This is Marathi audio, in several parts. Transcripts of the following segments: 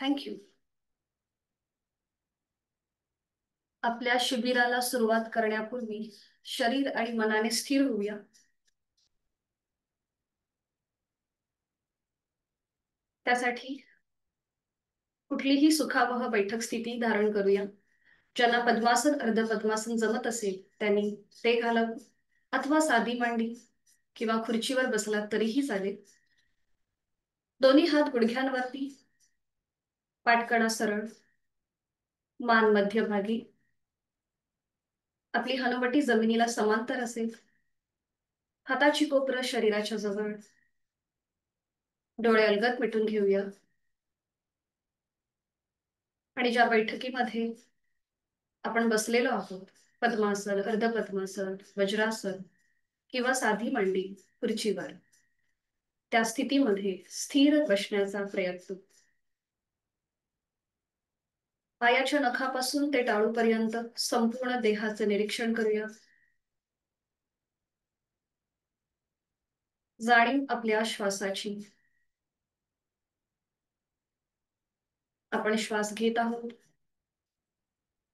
थँक्यू. आपल्या शिबिराला सुरुवात करण्यापूर्वी शरीर आणि मनाने स्थिर होऊया. त्यासाठी कुठलीही सुखावह बैठक स्थिती धारण करूया. ज्यांना पद्मासन अर्ध पद्मासन जमत असेल त्यांनी ते घालावं, अथवा साधी मांडी किंवा खुर्चीवर बसलात तरीही चालेल. दोन्ही हात गुडघ्यांवरती, पाठकणा सरळ, मान मध्यभागी, आपली हनुवटी जमिनीला समांतर असेल. हाताची कोपरं शरीराच्या जवळ. डोळे अलगद मिटून घेऊया. आणि ज्या बैठकीमध्ये आपण बसलेलो आहोत, पद्मासन, अर्ध पद्मासन, वज्रासन किंवा साधी मांडी खुर्चीवर, त्या स्थितीमध्ये स्थिर बसण्याचा प्रयत्न. पायाच्या नखापासून ते टाळूपर्यंत संपूर्ण देहाचं निरीक्षण करूया. जाणीव आपल्या श्वासाची. आपण श्वास घेत आहोत,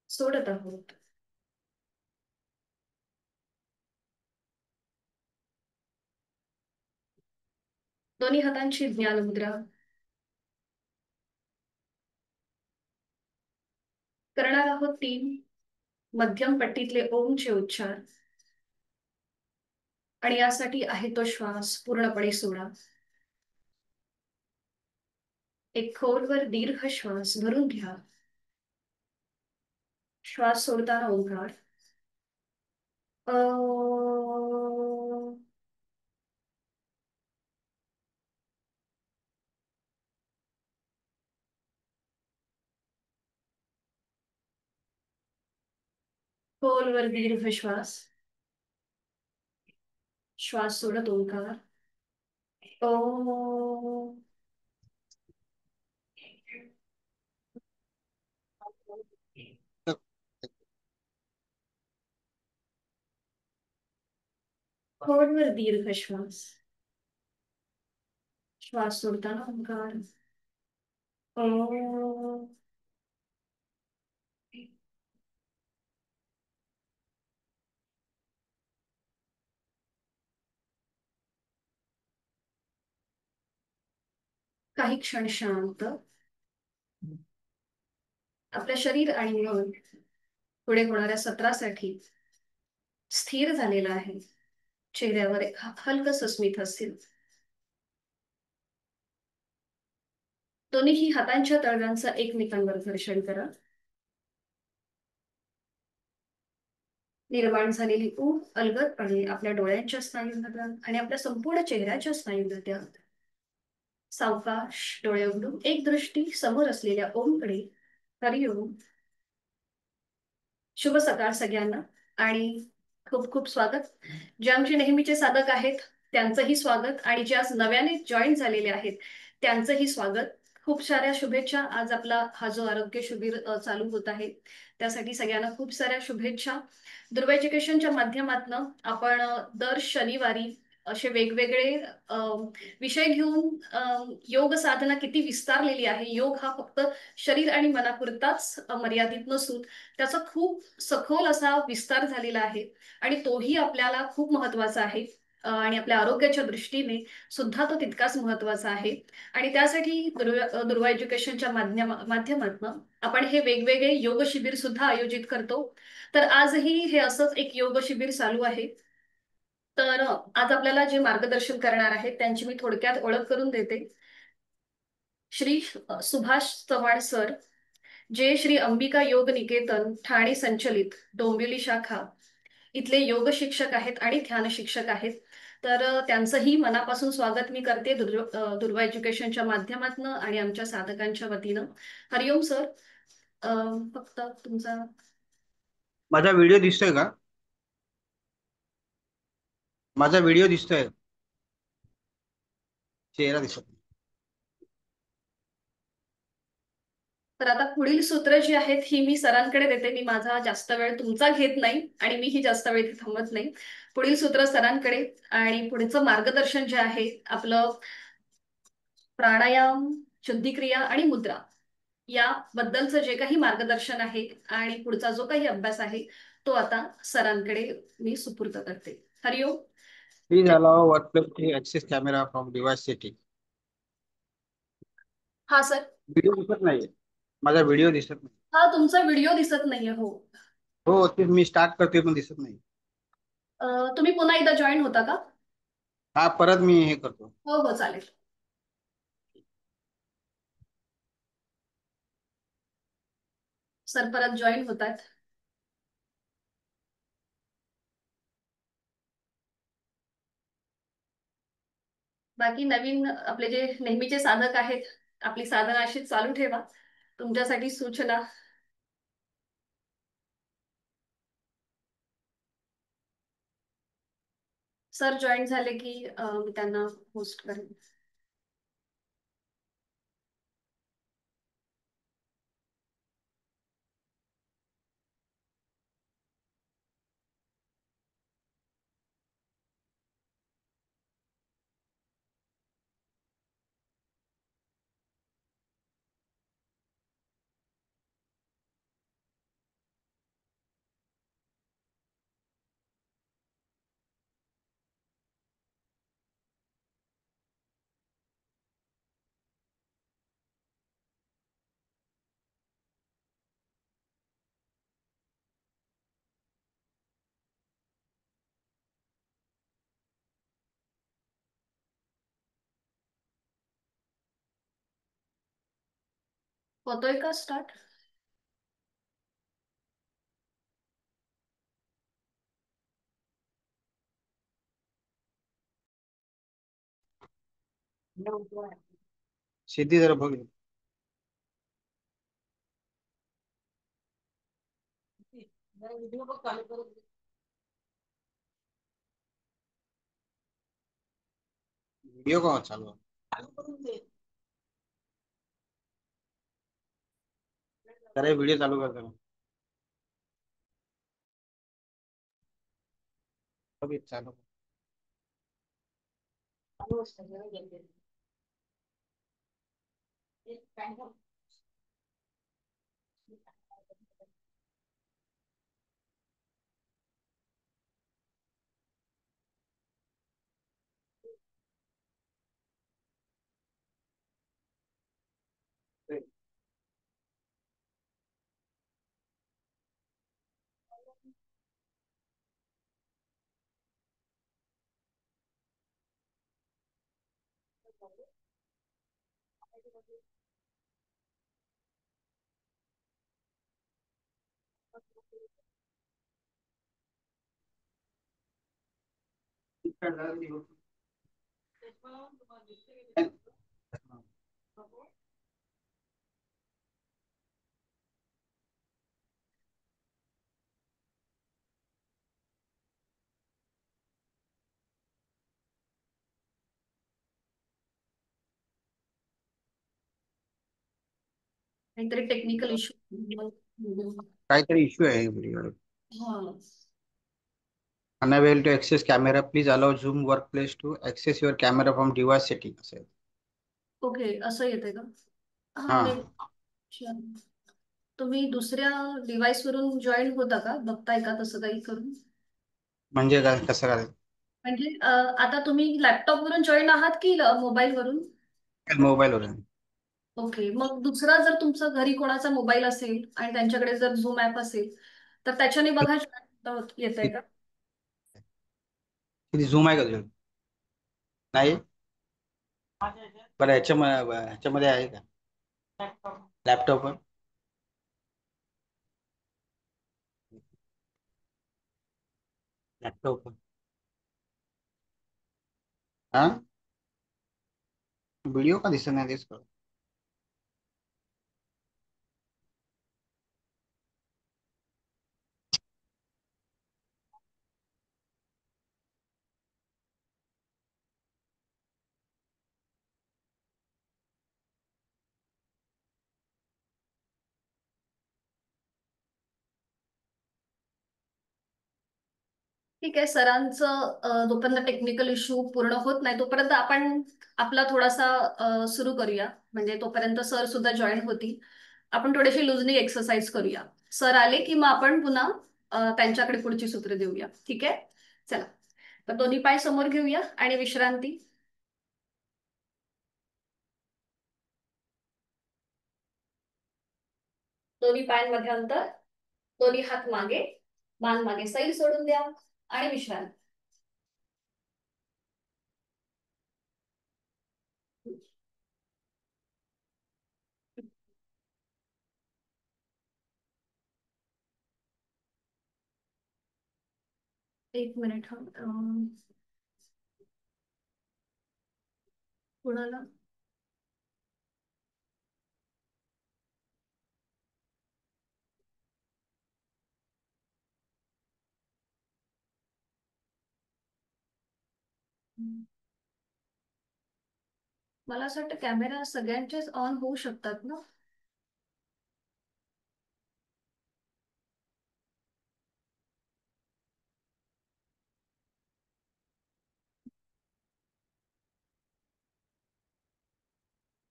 सोडत आहोत. दोन्ही हातांची ज्ञान मुद्रा. करणार आहोत 3 मध्यम पट्टीतले ओमचे उच्चार. आणि यासाठी आहे तो श्वास पूर्णपणे सोडा. एक खोलवर दीर्घ श्वास भरून घ्या. श्वास सोडताना ओंकार. खोलवर दीर्घ श्वास. श्वास सोडत ओंकार. ओ. खोलवर दीर्घ श्वास. श्वास सोडताना ओंकार. ओ. काही क्षण शांत. आपल्या शरीर आणि मन पुढे होणाऱ्या सत्रासाठी स्थिर झालेलं आहे. चेहऱ्यावर एक हलकस स्मित असेल. दोन्ही हातांच्या तळव्यांचा एकमेकांवर घर्षण करा. निर्माण झालेली ऊब अलगदपणे आपल्या डोळ्यांच्या स्नायूंना आणि आपल्या संपूर्ण चेहऱ्याच्या स्नायूंना द्या. सावकाश डोळे उघडून एक दृष्टी समोर असलेल्या ओमकडे. हरिओम. शुभ सकाळ सगळ्यांना आणि खूप खूप स्वागत. जे आमचे नेहमीचे साधक आहेत त्यांचंही स्वागत, आणि जे आज नव्याने जॉईन झालेले आहेत त्यांचंही स्वागत. खूप साऱ्या शुभेच्छा. आज आपला हा जो आरोग्य शिबिर चालू होत आहे त्यासाठी सगळ्यांना खूप साऱ्या शुभेच्छा. दुर्वा एज्युकेशनच्या माध्यमातून आपण दर शनिवारी असे वेगवेगळे विषय घेऊन योग साधना किती विस्तारलेली आहे. योग हा फक्त शरीर आणि मनापुरताच मर्यादित नसून त्याचा खूप सखोल असा विस्तार झालेला आहे आणि तोही आपल्याला खूप महत्वाचा आहे. आणि आपल्या आरोग्याच्या दृष्टीने सुद्धा तो तितकाच महत्वाचा आहे. आणि त्यासाठी दुर्वा एज्युकेशनच्या माध्यमातून आपण हे वेगवेगळे योग शिबिर सुद्धा आयोजित करतो. तर आजही हे असंच एक योग शिबिर चालू आहे. तर आज आपल्याला जे मार्गदर्शन करणार आहेत त्यांची मी थोडक्यात ओळख करून देते. श्री सुभाष चव्हाण सर, जे श्री अंबिका योग निकेतन ठाणे संचलित डोंबिवली शाखा इथले योग शिक्षक आहेत आणि ध्यान शिक्षक आहेत. तर त्यांचंही मनापासून स्वागत मी करते दुर्वा एज्युकेशनच्या माध्यमातून आणि आमच्या साधकांच्या वतीनं. हरिओम सर. फक्त तुमचा माझा व्हिडिओ दिसतोय का? माझा व्हिडिओ दिसतोय, चेहरा दिसत नाही. तर आता पुढील सूत्र जी आहेत ही मी सरांकडे देते. मी माझा जास्त वेळ तुमचा घेत नाही आणि मीही जास्त वेळ इथे थांबत नाही. पुढील सूत्र सरांकडे. आणि पुढचं मार्गदर्शन जे आहे आपलं प्राणायाम, शुद्धिक्रिया आणि मुद्रा याबद्दलचं जे काही मार्गदर्शन आहे आणि पुढचा जो काही अभ्यास आहे तो आता सरांकडे मी सुपूर्द करते. Hariom. Please allow workplace to access camera from device setting. हा सर. व्हिडिओ दिसत नाहीये. माझा व्हिडिओ दिसत नाही. हा, तुमचा व्हिडिओ दिसत नाहीये. हो. हो, ते मी स्टार्ट करते पण दिसत नाही. तुम्ही पुन्हा एकदा जॉईन होता का? हा, परत मी हे करतो. हो हो, चालेल. सर परत जॉईन होतात. बाकी नवीन आपले जे नेहमीचे साधक आहेत, आपली साधना अशीच चालू ठेवा. तुमच्यासाठी सूचना. सर जॉईन झाले की मी त्यांना होस्ट करेन. होतोय का स्टार्ट? सिद्धी जरा बघ. व्हिडिओ का चालू आहे? जरा व्हिडिओ चालू कर जरा. बघ, चालू. काहीतरी टेक्निकल इश्यू. काहीतरी इश्यू आहे व्हिडिओ. हा. Unable to access camera, please allow Zoom Workplace to access your camera from device setting असेल. ओके, असं येते का? हा, हा, मे तुम्ही दुसऱ्या डिव्हाइस वरून जॉईन होता का? बघताय का तसं काही करून? म्हणजे काय, कसं काय? म्हणजे आता तुम्ही लॅपटॉप वरून जॉईन आहात की मोबाईल वरून? मोबाईल वरून. ओके, मग दुसरा जर तुमचा घरी कोणाचा मोबाईल असेल आणि त्यांच्याकडे जर झूम ऍप असेल तर त्याच्याने बघा येत आहे का? किती झूम आहे का तुझ्या? नाही. बरं, ह्याच्यामध्ये आहे का लॅपटॉप? लॅपटॉप. हा, व्हिडिओ का दिसत नाही तेच कळ. ठीक आहे, सरांचं जोपर्यंत टेक्निकल इश्यू पूर्ण होत नाही तोपर्यंत आपण आपला थोडासा सुरू करूया. म्हणजे तोपर्यंत सर सुद्धा जॉईन होतील. आपण थोडेसे लुजली एक्सरसाइज करूया. सर आले की मग आपण पुन्हा त्यांच्याकडे पुढची सूत्र देऊया. ठीक आहे, चला. तर दोन्ही पाय समोर घेऊया आणि विश्रांती. दोन्ही पायांमध्ये अंतर, दोन्ही हात मागे, मान मागे सैल सोडून द्या आणि विश्रांती. एक मिनिट हा. कुणाला मला असं वाटतं कॅमेरा सगळ्यांचेच ऑन होऊ शकतात ना.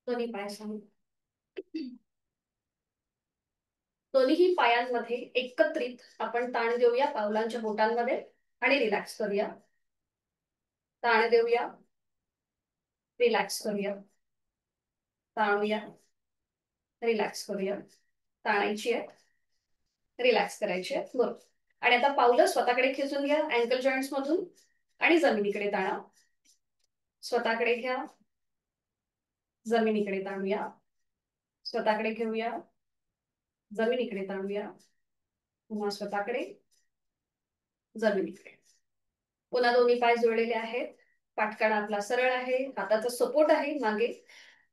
दोन्ही पाय समोर, दोन्हीही पायांमध्ये एकत्रित आपण ताण देऊया पावलांच्या बोटांमध्ये आणि रिलॅक्स करूया. ताण देऊया, रिलॅक्स करूया, ताणूया, रिलॅक्स करूया. ताणायची आहे, रिलॅक्स करायची आहे, बरोबर. आणि आता पावलं स्वतःकडे खेचून घ्या अँकल जॉईंट्स मधून आणि जमिनीकडे ताणा. स्वतःकडे घ्या, जमिनीकडे ताणूया. स्वतःकडे घेऊया, जमिनीकडे ताणूया. पुन्हा स्वतःकडे, जमिनीकडे. पुन्हा दोन्ही पाय जोडलेले आहेत, पाठकाणा आपला सरळ आहे, हाताचा सपोर्ट आहे मागे.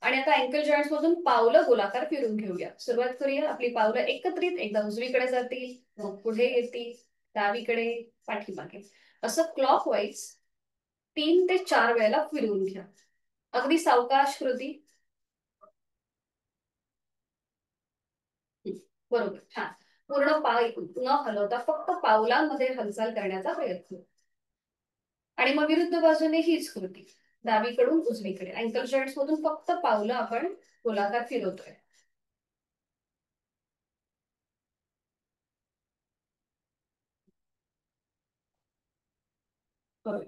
आणि आता अँकल जॉईंट्स मधून पावलं गोलाकार फिरून घेऊया. सुरुवात करूया. आपली पावलं एकत्रित एकदा उजवीकडे जातील, मग पुढे येतील, डावीकडे, पाठीमागे, असं क्लॉकवाईज 3 ते 4 वेळेला फिरवून घ्या. अगदी सावकाश कृती. बरोबर, छान. पूर्ण पाय न हलवता फक्त पावलांमध्ये हालचाल करण्याचा प्रयत्न. आणि मग विरुद्ध बाजूने हीच कृती, डावीकडून उजवीकडे. अँकल जॉईंट्स मधून फक्त पावलं आपण गोलाकार फिरवतोय. बरोबर.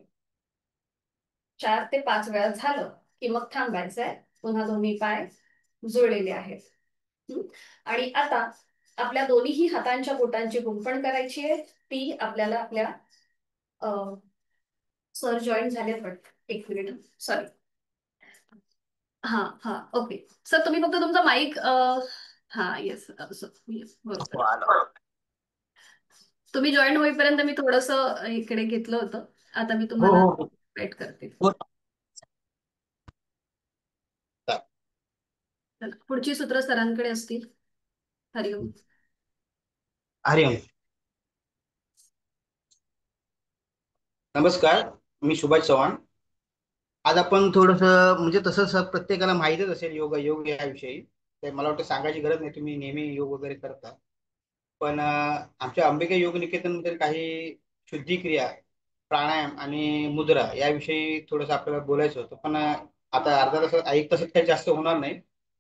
4 ते 5 वेळा झालं की मग थांबायचंय. पुन्हा दोन्ही पाय जुळलेले आहेत. आणि आता आपल्या दोन्हीही हातांच्या बोटांची गुंफण करायची आहे. ती आपल्याला आपल्या सर जॉईन झालेत वाटतं. एक मिनिट, सॉरी. हा हा, ओके. सर तुम्ही फक्त तुमचा माईक, हा येस, बरोबर. हो, आलं. तुम्ही जॉईन होईपर्यंत मी थोडस इकडे घेतलं होतं. आता मी हो तुम्हाला हो हो वेट करते. हो. चला, पुढची सूत्र सरांकडे असतील. हरिओम. हरिओम. नमस्कार, मी सुभाष चव्हाण. आज आपण थोडस म्हणजे तसं प्रत्येकाला माहितच असेल योग योग याविषयी. ते मला वाटतं सांगायची गरज नाही, तुम्ही नेहमी योग वगैरे करता. पण आमच्या अंबिका योग निकेतनमध्ये काही शुद्धिक्रिया, प्राणायाम आणि मुद्रा याविषयी थोडंसं आपल्याला बोलायचं होतं. पण आता अर्धा तासात 1 तासात काही जास्त होणार नाही.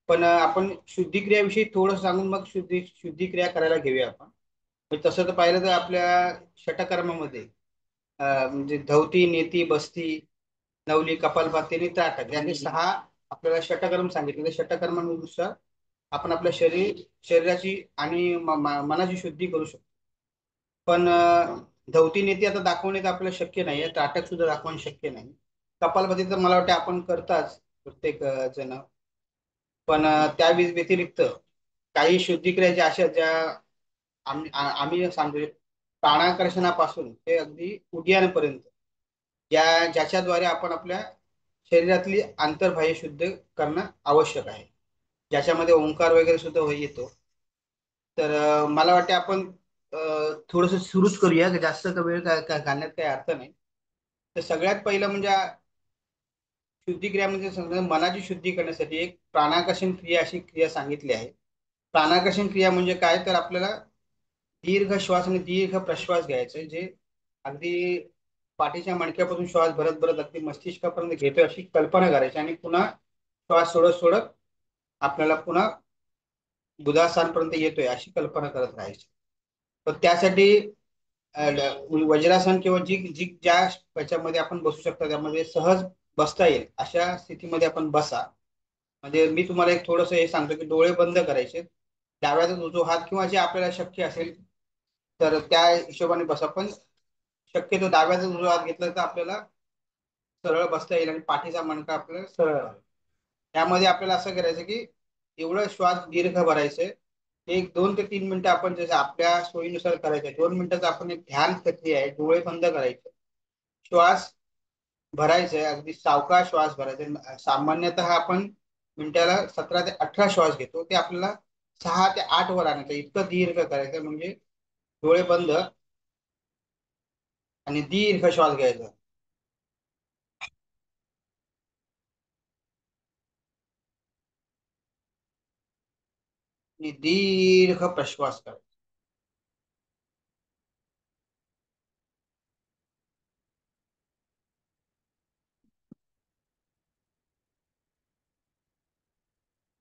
पण आपण शुद्धिक्रियाविषयी थोडं सांगून मग शुद्धिक्रिया करायला घेऊया आपण. म्हणजे तसं तर पाहिलं तर आपल्या षटकर्मामध्ये म्हणजे धवती, नेती, बस्ती, नवली, कपालभाती आणि त्राटक यांनी 6 आपल्याला षटकर्म सांगितले. त्या षटकर्मानुसार आपण आपल्या शरीराची आणि मनाची शुद्धी करू शकतो. पण धवती, नेती आता दाखवणे तर आपल्याला शक्य नाही, त्राटक सुद्धा दाखवणे शक्य नाही. कपालभाती तर मला वाटतं आपण करताच प्रत्येक जण. पण त्या व्यतिरिक्त काही शुद्धिक्रिया ज्या अशा ज्या आम्ही सांगतो, प्राणाकर्षणापासून ते अगदी उद्यानापर्यंत ज्याच्याद्वारे आपण आपल्या शरीरातली आंतरबाह्य शुद्ध करणं आवश्यक आहे, ज्याच्यामध्ये ओंकार वगैरे सुद्धा येतो. तर मला वाटते आपण थोडस सुरूच करूया, की जास्त वेळ घालण्यात काही अर्थ नाही. तर सगळ्यात पहिलं म्हणजे शुद्धिक्रिया म्हणजे समजा मनाची शुद्धी करण्यासाठी एक प्राणाकर्षण क्रिया अशी क्रिया सांगितली आहे. प्राणाकर्षण क्रिया म्हणजे काय, तर आपल्याला दीर्घ श्वास आणि दीर्घ प्रश्वास घ्यायचे, जे अगदी पाठीच्या मणक्यापासून श्वास भरत भरत अगदी मस्तिष्कापर्यंत घेतोय अशी कल्पना करायची. आणि पुन्हा श्वास सोडत सोडत आपल्याला पुन्हा बुधास्थानपर्यंत येतोय अशी कल्पना करत राहायची. तर त्यासाठी वज्रासन किंवा जी जी ज्या याच्यामध्ये आपण बसू शकता त्यामध्ये सहज बसता येईल अशा स्थितीमध्ये आपण बसा. म्हणजे मी तुम्हाला एक थोडंसं हे सांगतो की डोळे बंद करायचे, डाव्याचा उजवा हात किंवा जे आपल्याला शक्य असेल तर त्या हिशोबाने बसा. पण शक्यतो डाव्याचा उजवा हात घेतला तर आपल्याला सरळ बसता येईल आणि पाठीचा मणका आपल्याला सरळ राहील. त्यामध्ये आपल्याला असं करायचं की एवढं श्वास दीर्घ भरायचे. एक 2 ते 3 मिनिटं आपण जसं आपल्या सोयीनुसार करायचं. 2 मिनिटाचा आपण एक ध्यान प्रक्रिया आहे. डोळे बंद करायचे, श्वास भरायचे, अगदी सावकाश श्वास भरायचे. सामान्यतः आपण मिनिटाला 17 ते 18 श्वास घेतो, ते आपल्याला 6 ते 8 वर आणायचं. इतकं दीर्घ करायचं म्हणजे डोळे बंद आणि दीर्घ श्वास घ्यायचा आणि दीर्घ प्रश्वास करायचा.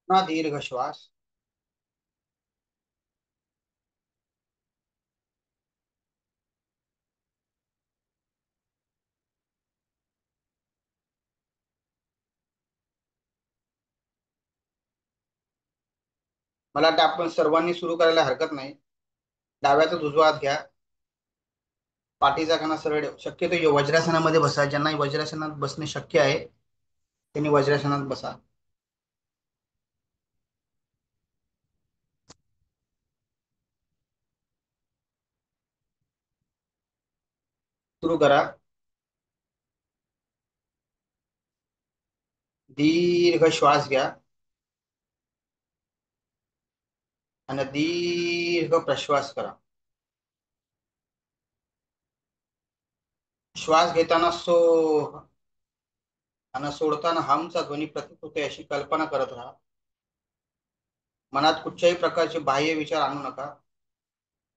ना दीर्घ श्वास. मला वाटतं आपण सर्वांनी सुरू करायला हरकत नाही. डाव्याचा उजवा हात घ्या, पाठीचा कणा सरळ ठेवा. शक्यतो वज्रासनामध्ये बसा. ज्यांना वज्रासनात बसणे शक्य आहे त्यांनी वज्रासनात बसा. सुरू करा. दीर्घ श्वास घ्या आणि दीर्घ प्रश्वास करा. श्वास घेताना सो आणि सोडताना हमचा ध्वनी प्रतीत होते अशी कल्पना करत राहा. मनात कुठच्याही प्रकारचे बाह्य विचार आणू नका.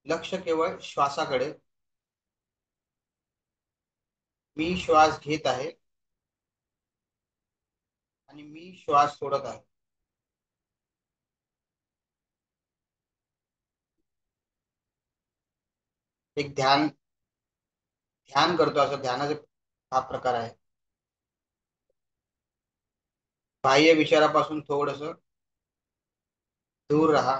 लक्ष केवळ श्वासाकडे. मी श्वास घेत आहे आणि मी श्वास सोडत आहे. एक ध्यान ध्यान करतो असं ध्यानाचा हा प्रकार आहे. बाह्य विचारापासून थोडस दूर राहा.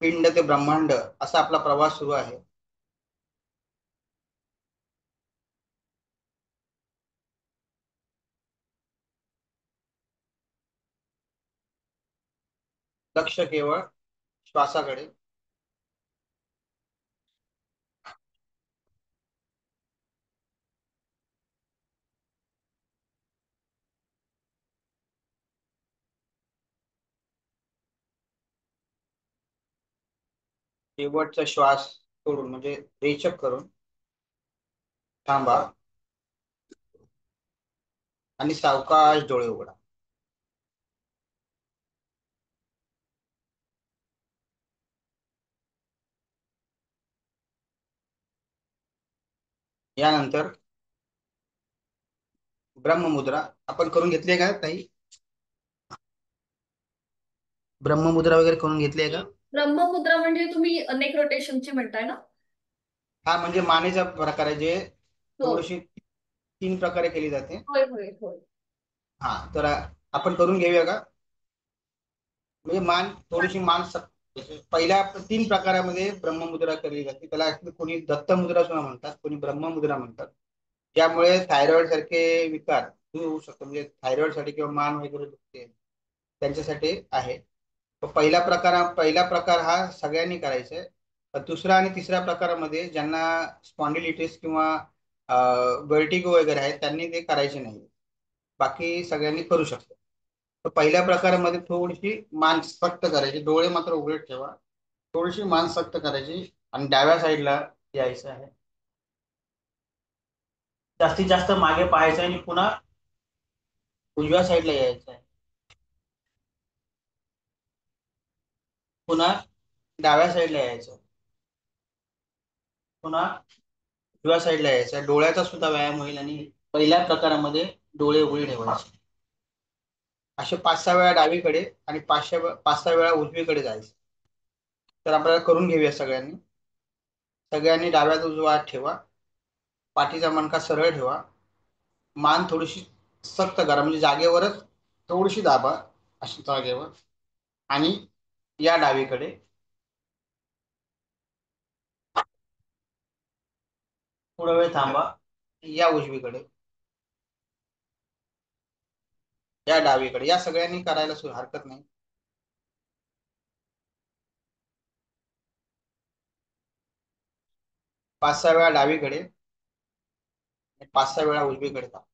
पिंड ते ब्रह्मांड असा आपला प्रवास सुरू आहे. लक्ष केवळ श्वासाकडे. शेवटचा श्वास सोडून म्हणजे रेचक करून थांबा आणि सावकाश डोळे उघडा. यानंतर ब्रह्ममुद्रा आपण करून घेतली का काही? ब्रह्ममुद्रा वगैरे करून घेतली आहे का? ब्रह्ममुद्रा म्हणजे तुम्ही नेक रोटेशनची म्हणताय ना? हा म्हणजे मानेचा प्रकार आहे जे हो. थोडीशी 3 प्रकारे केली जाते. होय होय होय. हा तर आपण करून घेऊया का? म्हणजे थोडीशी पहिल्या 3 प्रकारामध्ये ब्रह्ममुद्रा केली जाते. त्याला actually कोणी दत्तमुद्रा सुद्धा म्हणतात, कोणी ब्रह्ममुद्रा म्हणतात. ज्यामुळे थायरॉइड सारखे विकार दूर होऊ शकतो. म्हणजे थायरॉइड साठी किंवा मान वगैरे दुखते त्यांच्यासाठी आहे. तर पहिला प्रकार हा सगळ्यांनी करायचा आहे. तर दुसरा आणि तिसऱ्या प्रकारामध्ये ज्यांना स्पॉन्डिलिटिस किंवा वर्टिगो वगैरे आहे त्यांनी ते करायचे नाही. बाकी सगळ्यांनी करू शकतो. तर पहिल्या प्रकारामध्ये थोडीशी मान सक्त करायची, डोळे मात्र उघडे ठेवा. थोडीशी मान सक्त करायची आणि डाव्या साईडला यायचं आहे. जास्तीत जास्त मागे पाहायचं आणि पुन्हा उजव्या साईडला यायचं आहे. पुन्हा डाव्या साईडला यायचं. पुन्हा उजव्या साईडला यायचं. डोळ्याचा सुद्धा व्यायाम होईल आणि पहिल्या प्रकारामध्ये डोळे उघडे ठेवायचे. असे 5-6 वेळा डावीकडे आणि 5-6 वेळा उजवीकडे जायचं. तर आपल्याला करून घेऊया सगळ्यांनी. सगळ्यांनी डाव्यात उजवा हात ठेवा. पाठीचा मणका सरळ ठेवा. मान थोडीशी सक्त करा, म्हणजे जागेवरच थोडीशी दाबा, अशी जागेवर. आणि या डावीकडे. थोडा वेळ थांबा. या उजवीकडे. या डावीकडे. या सगळ्यांनी करायला हरकत नाही. 5-6 वेळा डावीकडे आणि 5-6 वेळा उजवीकडे थांबा.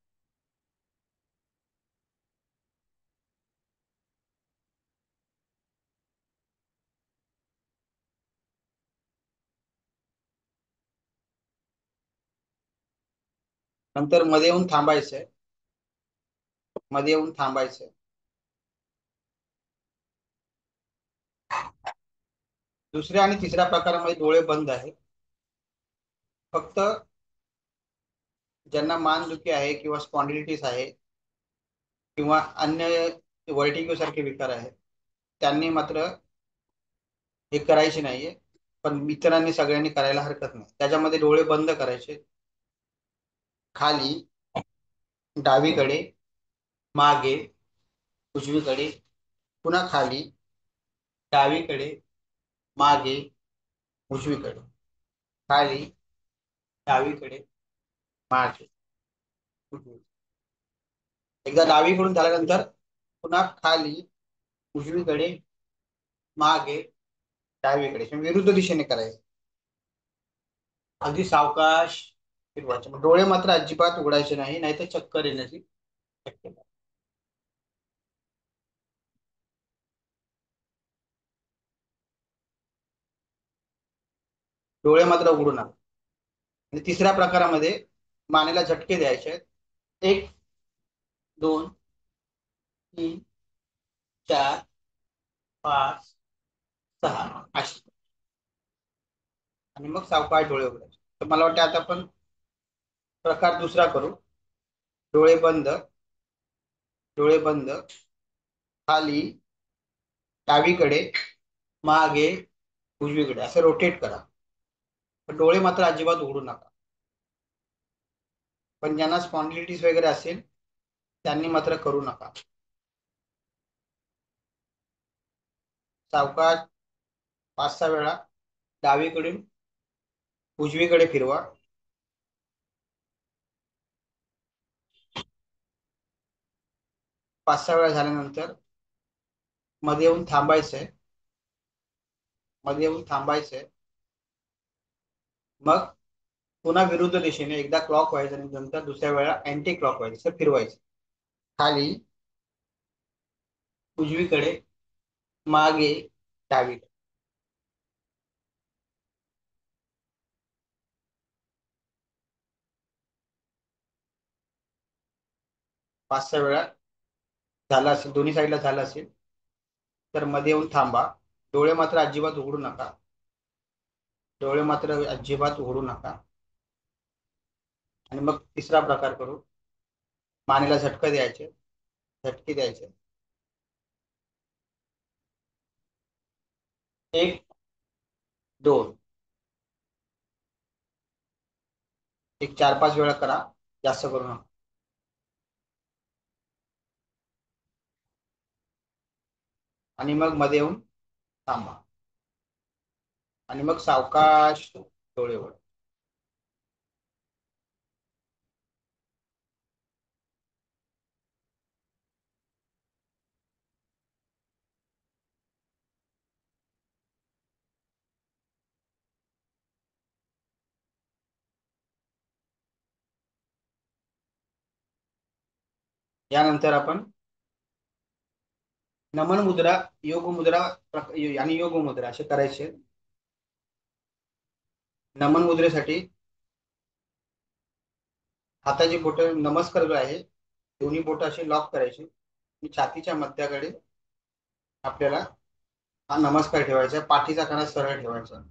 नंतर मध्ये येऊन थांबायचंय. मध्ये येऊन थांबायचंय. दुसऱ्या आणि तिसऱ्या प्रकारामध्ये डोळे बंद आहेत. फक्त ज्यांना मानदुखी आहे किंवा स्पॉन्डिलिटिस आहे किंवा अन्य वर्टिगो सारखे विकार आहेत, त्यांनी मात्र हे करायचे नाहीये. पण इतरांनी सगळ्यांनी करायला हरकत नाही. त्याच्यामध्ये डोळे बंद करायचे. खाली, डावीकडे, मागे, उजवीकडे, पुन्हा खाली, डावीकडे, मागे, उजवीकडे, खाली, डावीकडे, मागे, उजवीकडे. एकदा डावीकडून झाल्यानंतर पुन्हा खाली, उजवीकडे, मागे, डावीकडे, विरुद्ध दिशेने करायचं. अगदी सावकाश फिरवायचे. मग डोळे मात्र अजिबात उघडायचे नाही, नाहीतर चक्कर येण्याची शक्यता. डोळे मात्र उघडू नका. आणि तिसऱ्या प्रकारामध्ये मानेला झटके द्यायचे आहेत. 1, 2, 3, 4, 5, 6 अशी. आणि मग सावकाश डोळे उघडायचे. तर मला वाटतं आता आपण प्रकार दुसरा करू. डोळे बंद. डोळे बंद. खाली, डावीकडे, मागे, उजवीकडे असं रोटेट करा. पण डोळे मात्र अजिबात उघडू नका. पण ज्यांना स्पॉन्डिलिटिस वगैरे असेल त्यांनी मात्र करू नका. सावकाश 5-6 वेळा डावीकडून उजवीकडे फिरवा. 5-6 वेळा झाल्यानंतर मध्ये येऊन थांबायचंय. मध्ये येऊन थांबायचंय. मग पुन्हा विरुद्ध दिशेने एकदा क्लॉक व्हायचं आणि नंतर दुसऱ्या वेळा अँटी क्लॉक व्हायचं, फिरवायचं. खाली, उजवीकडे, मागे, डावीकडे. 5-6 वेळा झाला असेल, दोन्ही साईडला झाला असेल तर मध्ये येऊन थांबा. डोळे मात्र अजिबात उघडू नका. डोळे मात्र अजिबात उघडू नका. आणि मग तिसरा प्रकार करू. मानेला झटके द्यायचे. झटके द्यायचे. 1, 2. एक 4-5 वेळा करा. जास्त करू नका. आणि मग मध्ये येऊन थांबा. आणि मग सावकाश डोळे उघडा. यानंतर आपण नमन मुद्रा, योग मुद्रा आणि योग मुद्रा असे करायचे. नमन मुद्रेसाठी हाताची बोट नमस्कार जो आहे, दोन्ही बोट असे लॉक करायची आणि छातीच्या मध्याकडे आपल्याला हा नमस्कार ठेवायचा. पाठीचा कणा सरळ ठेवायचा.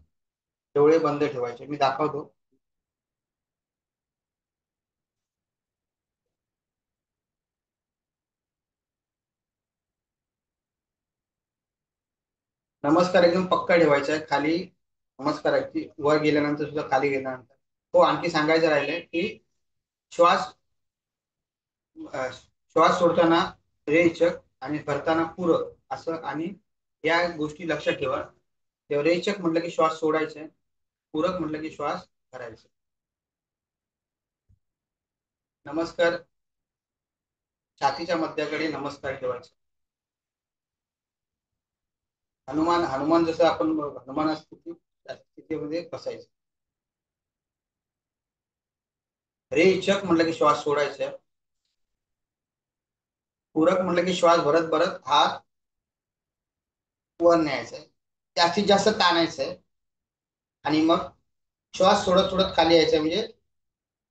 डोळे बंद ठेवायचे. मी दाखवतो. नमस्कार एकदम पक्का ठेवायचा आहे खाली. नमस्काराची वर गेल्यानंतर सुद्धा खाली गेल्यानंतर. हो, आणखी सांगायचं राहिलंय की श्वास श्वास सोडताना रेचक आणि भरताना पूरक असं, आणि या गोष्टी लक्षात ठेवा. तेव्हा रेचक म्हटलं की श्वास सोडायचा, पूरक म्हटलं की श्वास भरायचा. नमस्कार, छातीच्या मध्याकडे नमस्कार ठेवायचा. हनुमान हनुमान जसं आपण हनुमान स्थितीमध्ये बसायचं. रेचक म्हटलं की श्वास सोडायचा. पूरक म्हटलं की श्वास भरत भरत हात वर न्यायचा आहे, जास्तीत जास्त ताणायचं आहे. आणि मग श्वास सोडत सोडत खाली यायचं, म्हणजे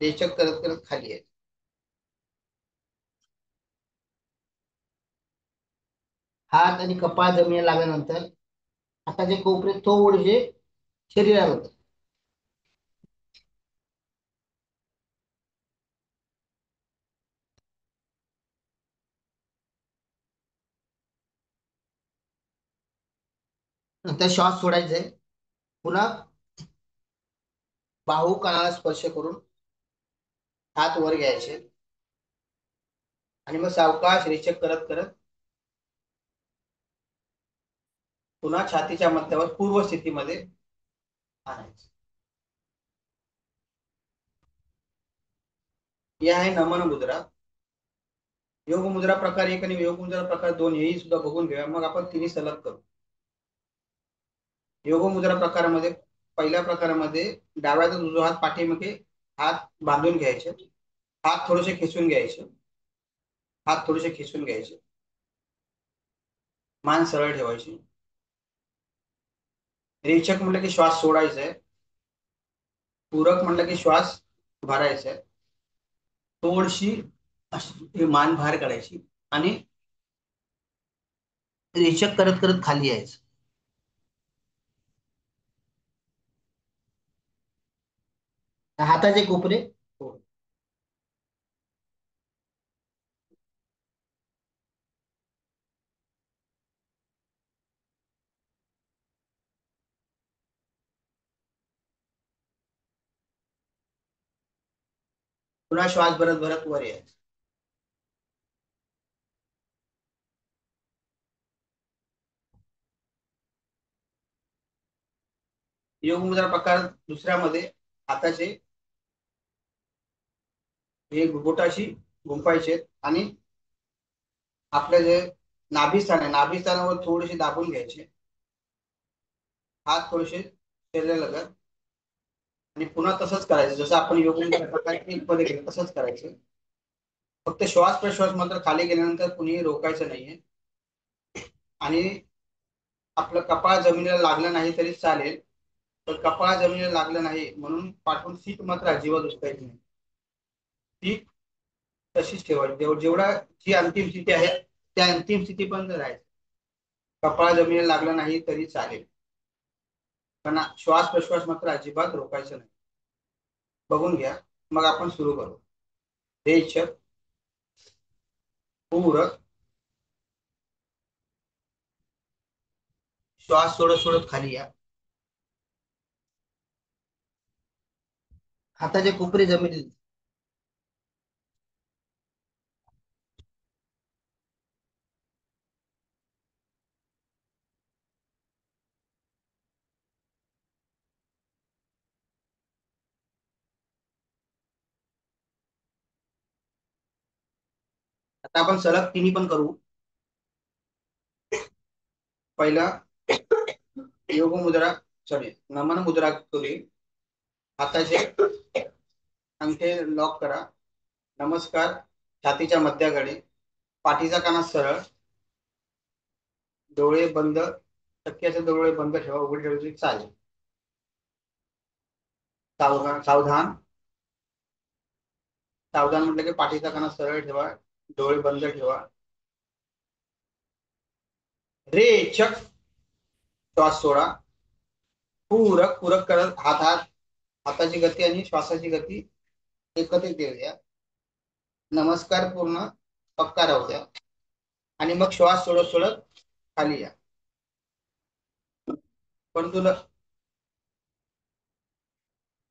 रेचक करत करत खाली यायचं. हात आणि कपाळ जमिनीला लागल्यानंतर हाताचे कोपरे थोडेसे शरीराला होते. नंतर श्वास सोडायचा आहे. पुन्हा बाहू कणाला स्पर्श करून हात वर घ्यायचे, आणि मग सावकाश रेचक करत करत पुन्हा छातीच्या मध्यावर पूर्व स्थितीमध्ये आणायचं. ही आहे नमन मुद्रा. योग मुद्रा प्रकार एक आणि योग मुद्रा प्रकार दोन हेही सुद्धा बघून घेऊया, मग आपण तिन्ही सलग करू. योग मुद्रा प्रकारामध्ये पहिल्या प्रकारामध्ये डाव्याचा उजवा हात पाठीमागे हात बांधून घ्यायचे, हात थोडेसे खेचून घ्यायचे, हात थोडेसे खेचून घ्यायचे, मान सरळ ठेवायची. रेचक म्हटलं की श्वास सोडायचा आहे. पूरक म्हटलं की श्वास भरायचा आहे. थोडीशी अशी मान बाहेर काढायची आणि रेचक करत करत खाली यायचं. हाताचे कोपरे हो. पुन्हा श्वास भरत भरत वर यायचं. योग मुद्रा प्रकार दुसऱ्यामध्ये हाताचे हे बोटाशी गुंफायचे आणि आपलं जे नाभिस्थान आहे, नाभिस्थानावर थोडेसे दाबून घ्यायचे, हात थोडेसे शरीराला लगत, आणि पुन्हा तसंच करायचं जसं आपण योग मुद्रा प्रकार एक मध्ये केलं तसंच करायचं. फक्त श्वास प्रश्वास मात्र खाली गेल्यानंतर कुणीही रोकायचं नाहीये. आणि आपलं कपाळ जमिनीला लागलं नाही तरी चालेल, तर कपाळ जमिनीला लागलं नाही म्हणून पाठवून सीट मात्र अजिबात उचकायची नाही. सीट तशीच ठेवायची, जेवढा जी अंतिम स्थिती आहे त्या अंतिम स्थितीपर्यंत राहायचं. कपाळ जमिनीला लागला नाही तरी चालेल, पण श्वास प्रश्वास मात्र अजिबात रोकायचं नाही. बघून घ्या, मग आपण सुरू करू. रेचक, पूरक, श्वास सोडत सोडत खाली या. हाताचे कोपरे जमिनीत. आता आपण सलग तिन्ही पण करू. पहिला योग मुद्रा, सॉरी नमन मुद्रा करूया. हाताचे अंगठे लॉक करा. नमस्कार, छातीच्या मध्याकडे, पाठीचा कणा सरळ, डोळे बंद, शक्य असेल डोळे बंद ठेवा, उघडे ठेवले चालेल. सावधान सावधान सावधान म्हटलं की पाठीचा कणा सरळ ठेवा, डोळे बंद ठेवा. रेचक, श्वास सोडा. पूरक पूरक करत हाताची गती आणि श्वासाची गती एकत्रित देऊया. नमस्कार पूर्ण पक्का राहू द्या, आणि मग श्वास सोडत सोडत खाली या. परंतु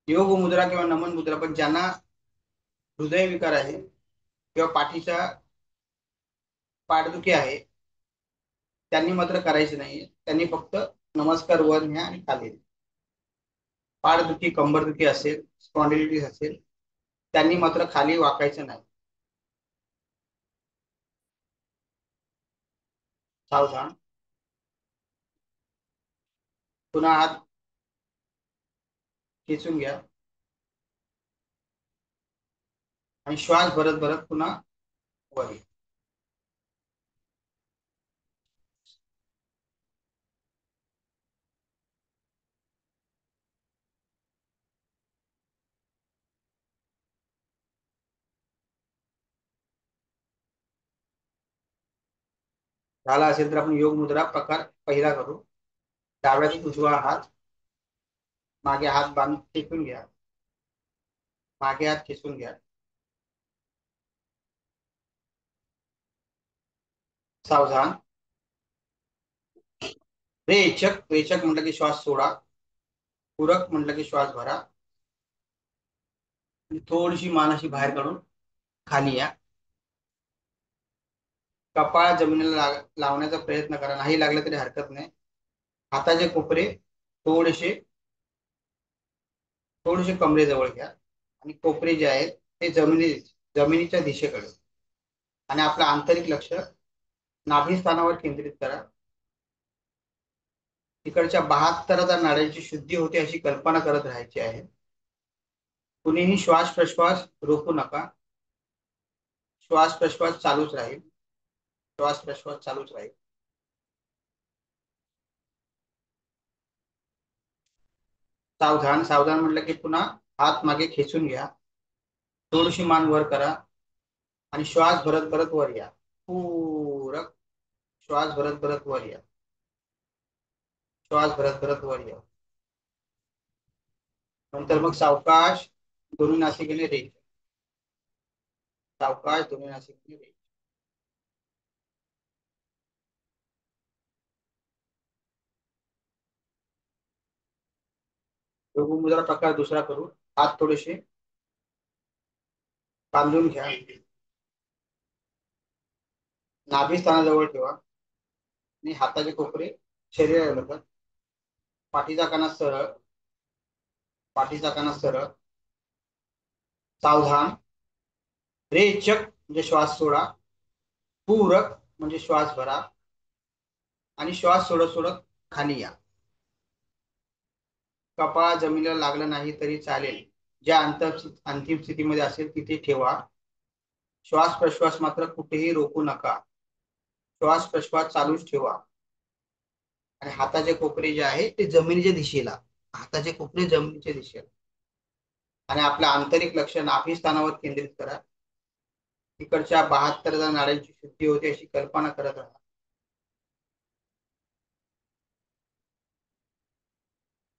योग मुद्रा किंवा नमन मुद्रा, पण ज्यांना हृदयविकार आहे किंवा पाठीचा पाठदुखी आहे त्यांनी मात्र करायचे नाही. त्यांनी फक्त नमस्कार वर न्या आणि खाली द्या. पाठदुखी कंबरदुखी असेल, स्पॉन्डिलिटिस असेल, त्यांनी मात्र खाली वाकायचं नाही. सावधान. पुन्हा हात खेचून घ्या आणि श्वास भरत भरत पुन्हा वर या. झाला असेल तर आपण योग मुद्रा प्रकार पहिला करू. डाव्यातून उजवा हात मागे, हात बांधून टेकून घ्या, मागे हात खेचून घ्या. सावधान. रेचक. रेचक म्हटलं की श्वास सोडा. पूरक म्हटलं की श्वास भरा आणि थोडीशी मान अशी बाहेर काढून खाली या. कपाळ जमिनीला लावण्याचा प्रयत्न करा, नाही लागलं तरी हरकत नाही. हाताचे कोपरे थोडेसे थोडेसे कमरेजवळ घ्या आणि कोपरे जे आहेत ते जमिनीच्या दिशेकडे, आणि आपलं आंतरिक लक्ष नाभी स्थानावर केंद्रित करा. तिकडच्या 72,000 नाड्यांची शुद्धी होते अशी कल्पना करत राहायची आहे. कुणीही श्वास प्रश्वास रोखू नका. श्वास प्रश्वास चालूच राहील. श्वास प्रश्वास चालूच राहील. सावधान. सावधान म्हटलं की पुन्हा हात मागे खेचून घ्या, थोडीशी मान वर करा आणि श्वास भरत भरत वर या. पूरक. श्वास भरत भरत वर या. श्वास भरत भरत वर या. नंतर मग सावकाश दोन्ही नासिकेने रेच. सावकाश दोन्ही नासिकेने रेच. योग मुद्रा प्रकार दुसरा करू. हात थोडेसे बांधून घ्या, नाभी स्थानाजवळ ठेवा आणि हाताचे कोपरे शरीरालगत. पाठीचा कणा सरळ. पाठीचा कणा सरळ. सावधान. रेचक म्हणजे श्वास सोडा. पूरक म्हणजे श्वास भरा आणि श्वास सोडत सोडत खाली या. कपाळ जमिनीला लागलं नाही तरी चालेल. ज्या अंतिम स्थितीमध्ये असेल तिथे ठेवा. श्वास प्रश्वास मात्र कुठेही रोखू नका. श्वास प्रश्वास चालूच ठेवा आणि हाताचे कोपरे जे आहे ते जमिनीच्या दिशेला. हाताचे कोपरे जमिनीच्या दिशेला आणि आपलं आंतरिक लक्ष नाभी स्थानावर केंद्रित करा. तिकडच्या 72,000 नाड्यांची शुद्धी होते अशी कल्पना करत राहा.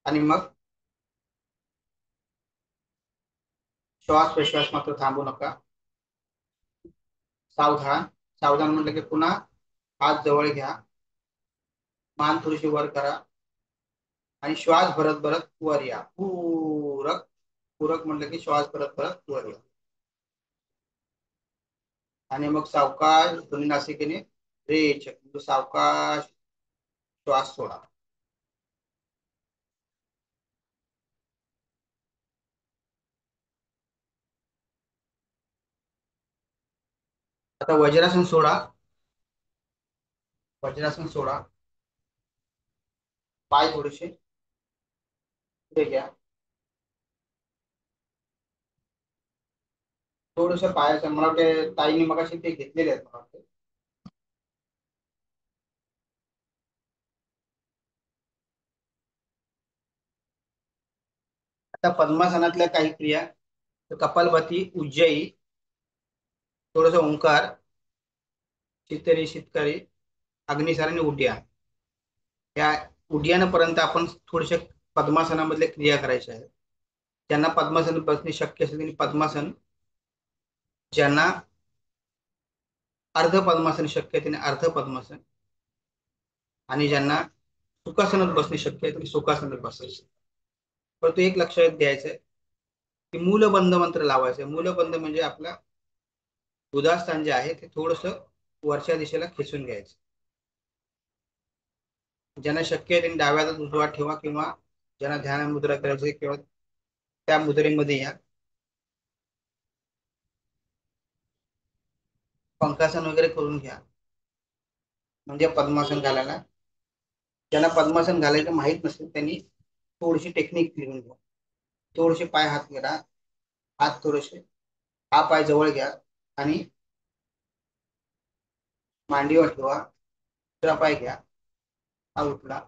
आणि मग श्वास प्रश्वास मात्र थांबू नका. सावधान. सावधान म्हटलं की पुन्हा हात जवळ घ्या, मान थोडीशी वर करा आणि श्वास भरत भरत वर या. पूरक. पूरक म्हटलं की श्वास भरत भरत वर या. आणि मग सावकाश दोन्ही नासिकेने रेच. सावकाश श्वास सोडा. आता वज्रासन सोडा. वज्रासन सोडा. पाय थोडेसे पुढे घ्या. थोडस पायाचं, मला वाटते ताईने मगाशी ते घेतलेले आहेत मला वाटते. आता पद्मासनातल्या काही क्रिया. कपालभाती, उज्जयी, थोडस ओंकार, शितरी शितकारी, अग्निसार आणि उड्डाण. या उड्डाणापर्यंत आपण थोडेसे पद्मासनामधल्या क्रिया करायच्या आहेत. ज्यांना पद्मासन बसणे शक्य असेल त्यांनी पद्मासन, ज्यांना अर्ध पद्मासन शक्य आहे त्यांनी अर्ध पद्मासन, आणि ज्यांना सुखासनात बसणे शक्य आहे, तुम्ही सुखासनात बसायचं. परंतु एक लक्षात द्यायचं की मूलबंध मंत्र लावायचं. मूलबंध म्हणजे आपला उदास्थान जे आहे ते थोडस वरच्या दिशेला खेचून घ्यायचं. ज्यांना शक्य आहे त्यांनी डाव्या हातात उजवा ठेवा, किंवा ज्यांना ध्यान मुद्रा करायची किंवा त्या मुद्रेमध्ये या. पंखासन वगैरे करून घ्या, म्हणजे पद्मासन घालायला. ज्यांना पद्मासन घालायचं माहित नसेल त्यांनी थोडीशी टेक्निक लिहून घ्या. थोडेसे पाय हात करा, हात थोडेसे, हा पाय जवळ घ्या आणि मांडीवर ठेवा. दुसरा पाय घ्या, हा उठला,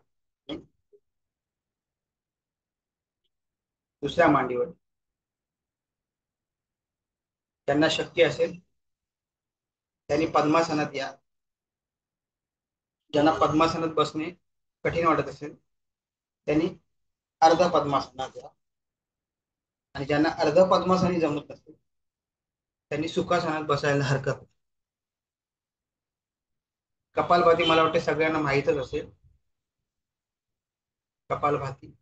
दुसऱ्या मांडीवर. त्यांना शक्य असेल त्यांनी पद्मासनात या. ज्यांना पद्मासनात बसणे कठीण वाटत असेल त्यांनी अर्ध पद्मासनात या. आणि ज्यांना अर्ध पद्मासनही जमत नसेल त्यांनी सुखासनात बसायला हरकत नाही. कपालभाती मला वाटते सगळ्यांना माहीतच असेल. कपालभाती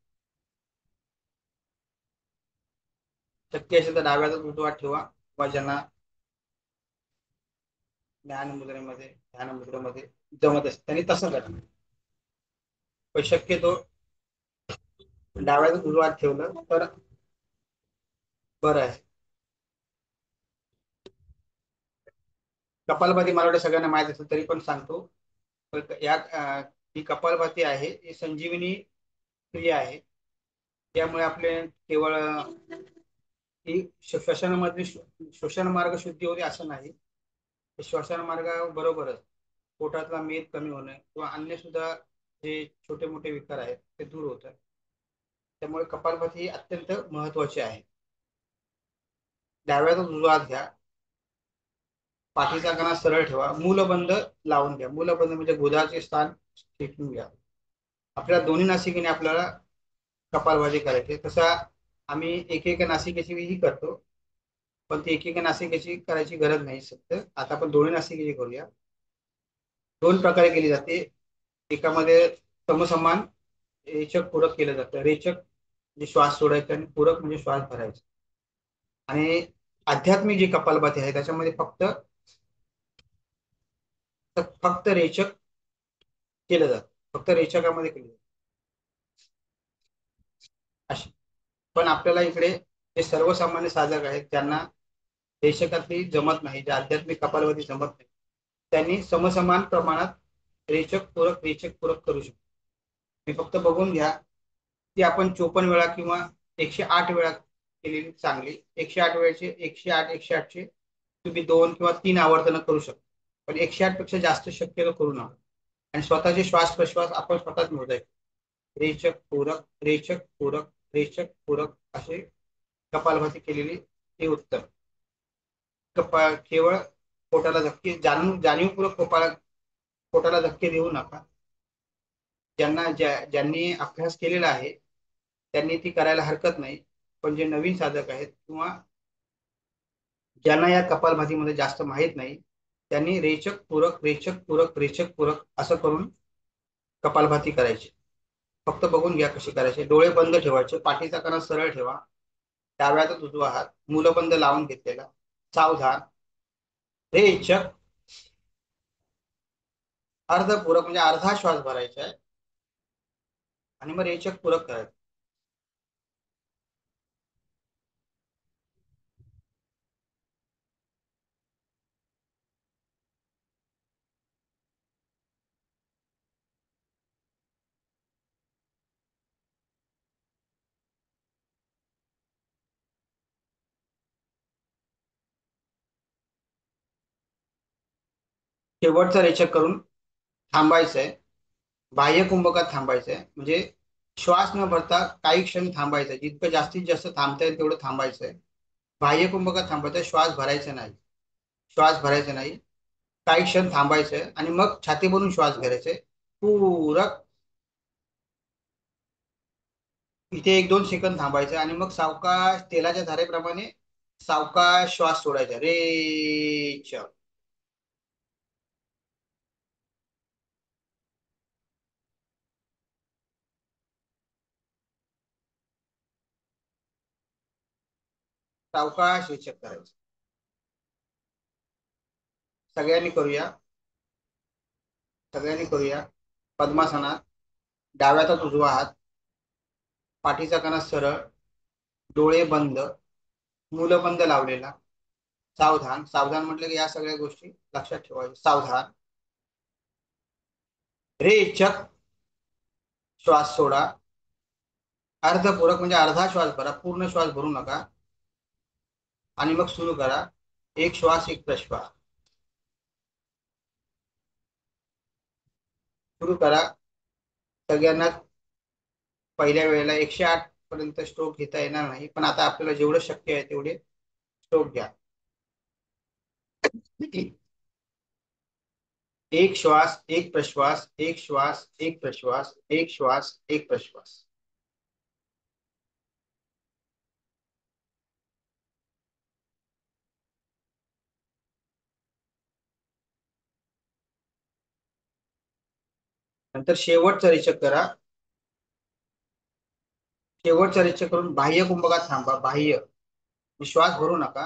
शक्य असेल तर डाव्या हातात उजवा ठेवा, व ज्यांना ध्यान मुद्रेमध्ये जमत असेल त्यांनी तसं करा. पण शक्यतो डाव्या हातात उजवा ठेवलं तर बरं आहे. कपालभाती मला वाटतं सगळ्यांना माहित असेल तरी पण सांगतो. यात ही कपालभाती आहे ही संजीवनी क्रिया आहे. त्यामुळे आपले केवळ ही श्वसनामध्ये श्वसन मार्ग शुद्धी होते असं नाही. श्वसन मार्गाबरोबरच पोटातला मेद कमी होणे किंवा अन्य सुद्धा जे छोटे मोठे विकार आहेत ते दूर होतात. त्यामुळे कपालभाती ही अत्यंत महत्वाची आहे. डाव्या हातात उजवा हात घ्या, पाठीचा कणा सरळ ठेवा, मूलबंध लावून घ्या. मूलबंध म्हणजे गुदाचे स्थान टिकून घ्या. आपल्या दोन्ही नासिकेने आपल्याला कपालभाती करायची. तसा आम्ही एक नासिकेची ही करतो, पण ती एक नासिकेची करायची गरज नाही. सत्य आता आपण दोन्ही नासिकेची करूया. दोन प्रकारे केली जाते. एकामध्ये समसमान रेचक पूरक केलं जातं. रेचक म्हणजे श्वास सोडायचा आणि पूरक म्हणजे श्वास भरायचा. आणि आध्यात्मिक जी कपालभाती आहे त्याच्यामध्ये फक्त रेचक केलं जातं. फक्त रेचकामध्ये केलं जातं अशी. पण आपल्याला इकडे जे सर्वसामान्य साधक आहेत त्यांना रेचकातली जमत नाही, जे आध्यात्मिक कपालभाती जमत नाही, त्यांनी समसमान प्रमाणात रेचक पूरक करू शकतो. मी फक्त बघून घ्या ती आपण 54 वेळा किंवा 108 वेळा केलेली चांगली. 108 वेळेचे 108चे तुम्ही 2 किंवा 3 आवर्तन करू शकता. पण 108 पेक्षा जास्त शक्यतो करू नका. आणि स्वतःचे श्वास प्रश्वास आपण स्वतःच मोजायचे. रेचक पूरक, रेचक पूरक, रेचक पूरक असे कपालभाती केलेली हे उत्तम. केवळ पोटाला धक्के जाणीवपूर्वक पोटाला धक्के देऊ नका. ज्यांनी अभ्यास केलेला आहे त्यांनी ती करायला हरकत नाही. पण जे नवीन साधक आहेत किंवा ज्यांना या कपालभातीमध्ये जास्त माहीत नाही त्यांनी रेचक पूरक, रेचक पूरक, रेचक पूरक असं करून कपालभाती करायची. फक्त बघून घ्या कशी करायची. डोळे बंद ठेवायचे, पाठीचा कणा सरळ ठेवा, डाव्या हातात उजवा हात मूलबंद लावून घेतलेला. सावधान. रेचक अर्धपूरक म्हणजे अर्धा श्वास भरायचा आहे आणि मग रेचक पूरक करायचं. शेवटचा रेचक करून थांबायचंय. बाह्य कुंभकात थांबायचंय, म्हणजे श्वास न भरता काही क्षण थांबायचंय. जितकं जास्तीत जास्त थांबता येईल तेवढं थांबायचंय. बाह्य कुंभकात थांबायचं, श्वास भरायचा नाही. श्वास भरायचा नाही, काही क्षण थांबायचंय आणि मग छाती भरून श्वास घ्यायचे. पूरक. इथे 1-2 सेकंद थांबायचं आणि मग सावकाश तेलाच्या धारेप्रमाणे सावकाश श्वास सोडायचा. रेच. सावकाश रेचक करायचं. सगळ्यांनी करूया. सगळ्यांनी करूया. पद्मासनात डाव्या हातात उजवा हात, पाठीचा कणा सरळ, डोळे बंद, मूलबंद लावलेला. सावधान. सावधान म्हटलं की या सगळ्या गोष्टी लक्षात ठेवायच्या. सावधान. रेचक. श्वास सोडा. अर्धपूरक म्हणजे अर्धा श्वास भरा, पूर्ण श्वास भरू नका. आणि मग सुरू करा. एक श्वास एक प्रश्वास. सुरू करा. सगळ्यांना पहिल्या वेळेला 108 पर्यंत स्ट्रोक घेता येणार नाही, पण आता आपल्याला जेवढं शक्य आहे तेवढे स्ट्रोक घ्या. एक श्वास एक प्रश्वास, एक श्वास एक प्रश्वास, एक श्वास एक प्रश्वास. नंतर शेवटचा रेचक करा. शेवटचा रेचक करून बाह्य कुंभकात थांबा. बाह्य श्वास भरू नका.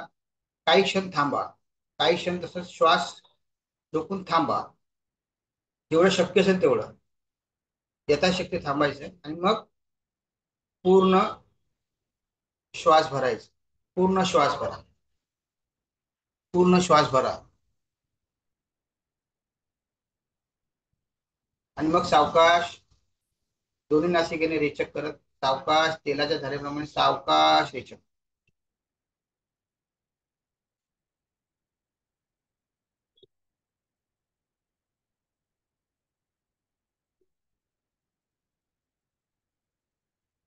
काही क्षण थांबा. काही क्षण तसंच श्वास रोखून थांबा. जेवढं शक्य असेल तेवढं यथाशक्ती थांबायचं आणि मग पूर्ण श्वास भरायचा. पूर्ण श्वास भरा. पूर्ण श्वास भरा. आणि मग सावकाश दोन्ही नासिकेने रेचक करत सावकाश तेलाच्या धारेप्रमाणे सावकाश रेचक.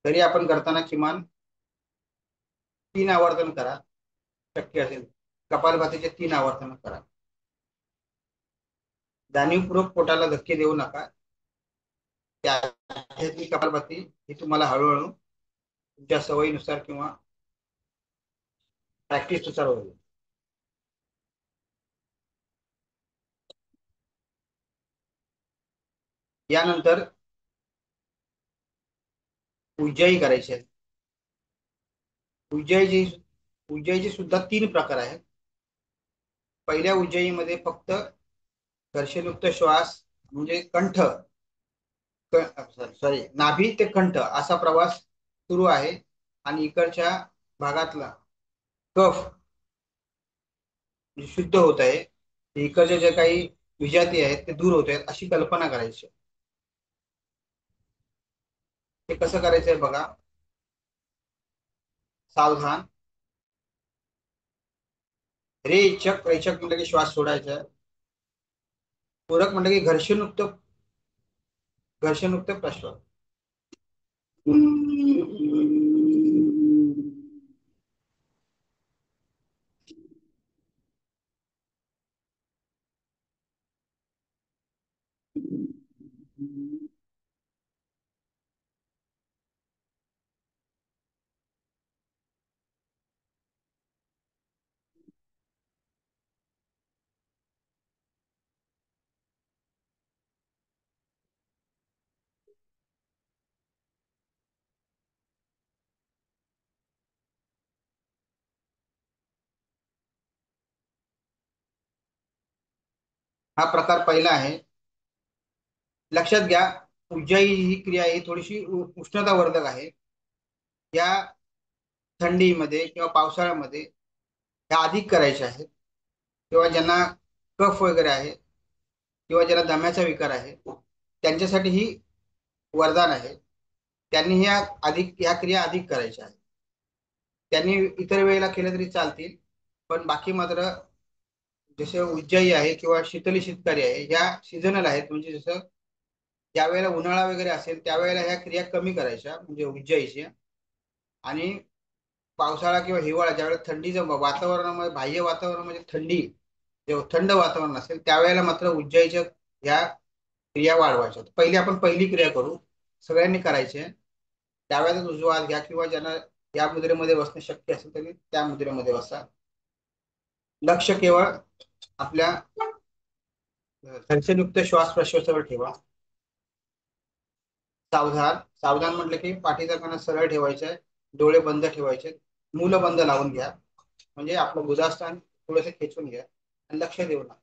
तरी आपण करताना किमान 3 आवर्तन करा. शक्य असेल कपालभातीचे 3 आवर्तन करा. जाणीवपूर्वक पोटाला धक्के देऊ नका. त्याची कपालभाती ही तुम्हाला हळूहळू तुमच्या सवयीनुसार किंवा प्रॅक्टिस नुसार होईल. यानंतर उज्जाई करायची आहे. उज्जाईचे सुद्धा 3 प्रकार आहेत. पहिल्या उज्जयीमध्ये फक्त घर्षणयुक्त श्वास म्हणजे कंठ, सॉरी नाभी ते कंठ असा प्रवास सुरू आहे आणि इकडच्या भागातला कफ शुद्ध होत आहे. इकडचे जे काही विजाती आहेत ते दूर होत आहेत अशी कल्पना करायची. हे कसं करायचंय बघा. सावधान. रेचक. रेचक म्हणजे की श्वास सोडायचा. पूरक म्हणजे की घर्षणयुक्त प्रश्वास. हा प्रकार पहिला आहे. लक्षात घ्या उज्जाई ही क्रिया ही थोडीशी उष्णतावर्धक आहे. या थंडीमध्ये किंवा पावसाळ्यामध्ये ह्या अधिक करायच्या आहेत. किंवा ज्यांना कफ वगैरे आहे किंवा ज्याला दम्याचा विकार आहे त्यांच्यासाठी ही वरदान आहे. त्यांनी ह्या क्रिया अधिक करायच्या आहेत. त्यांनी इतर वेळेला केलं तरी चालतील, पण बाकी मात्र जसे उज्जाई आहे किंवा शीतली शीतकारी आहे ह्या सीझनल आहेत. म्हणजे जसं ज्या वेळेला उन्हाळा वगैरे असेल त्यावेळेला ह्या क्रिया कमी करायच्या म्हणजे उज्जाईच्या. आणि पावसाळा किंवा हिवाळा ज्यावेळेला थंडीचं वातावरणामध्ये बाह्य वातावरण म्हणजे थंडी जेव्हा थंड वातावरण असेल त्यावेळेला मात्र उज्जाईच्या ह्या क्रिया वाढवायच्या. पहिली आपण पहिली क्रिया करू. सगळ्यांनी करायची आहे. डाव्याचा उजवा हात घ्या किंवा ज्यांना या मुद्रेमध्ये बसणं शक्य असेल तरी त्या मुद्रेमध्ये बसा. लक्ष केवळ आपल्या घर्षणयुक्त श्वास प्रश्वासावर ठेवा. सावधान. सावधान म्हटलं की पाठीचा कणा सरळ ठेवायचा आहे. डोळे बंद ठेवायचे. मूलबंद लावून घ्या. म्हणजे आपलं गुदास्थान थोडंसं खेचून घ्या आणि लक्ष देऊ नका.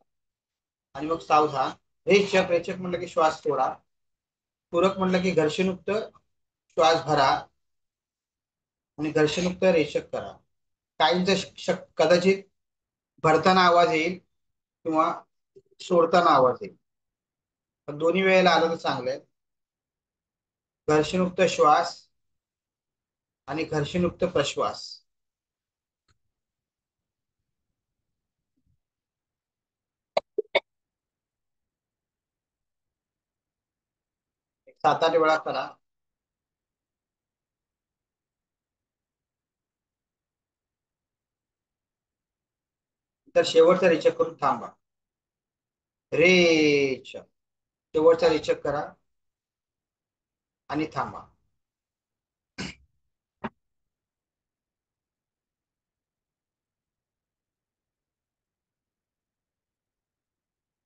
आणि मग सावधान. रेचक. रेचक म्हटलं की श्वास सोडा. पूरक म्हटलं की घर्षणयुक्त श्वास भरा आणि घर्षणयुक्त रेचक करा. काहींचा कदाचित भरताना आवाज येईल किंवा सोडताना आवाज येईल. पण दोन्ही वेळेला आलं तर चांगलं आहे. घर्षणयुक्त श्वास आणि घर्षणयुक्त प्रश्वास. 7-8 वेळा करा. तर शेवटचा रिचेक करून थांबा. रेच. शेवटचा रिचेक करा आणि थांबा.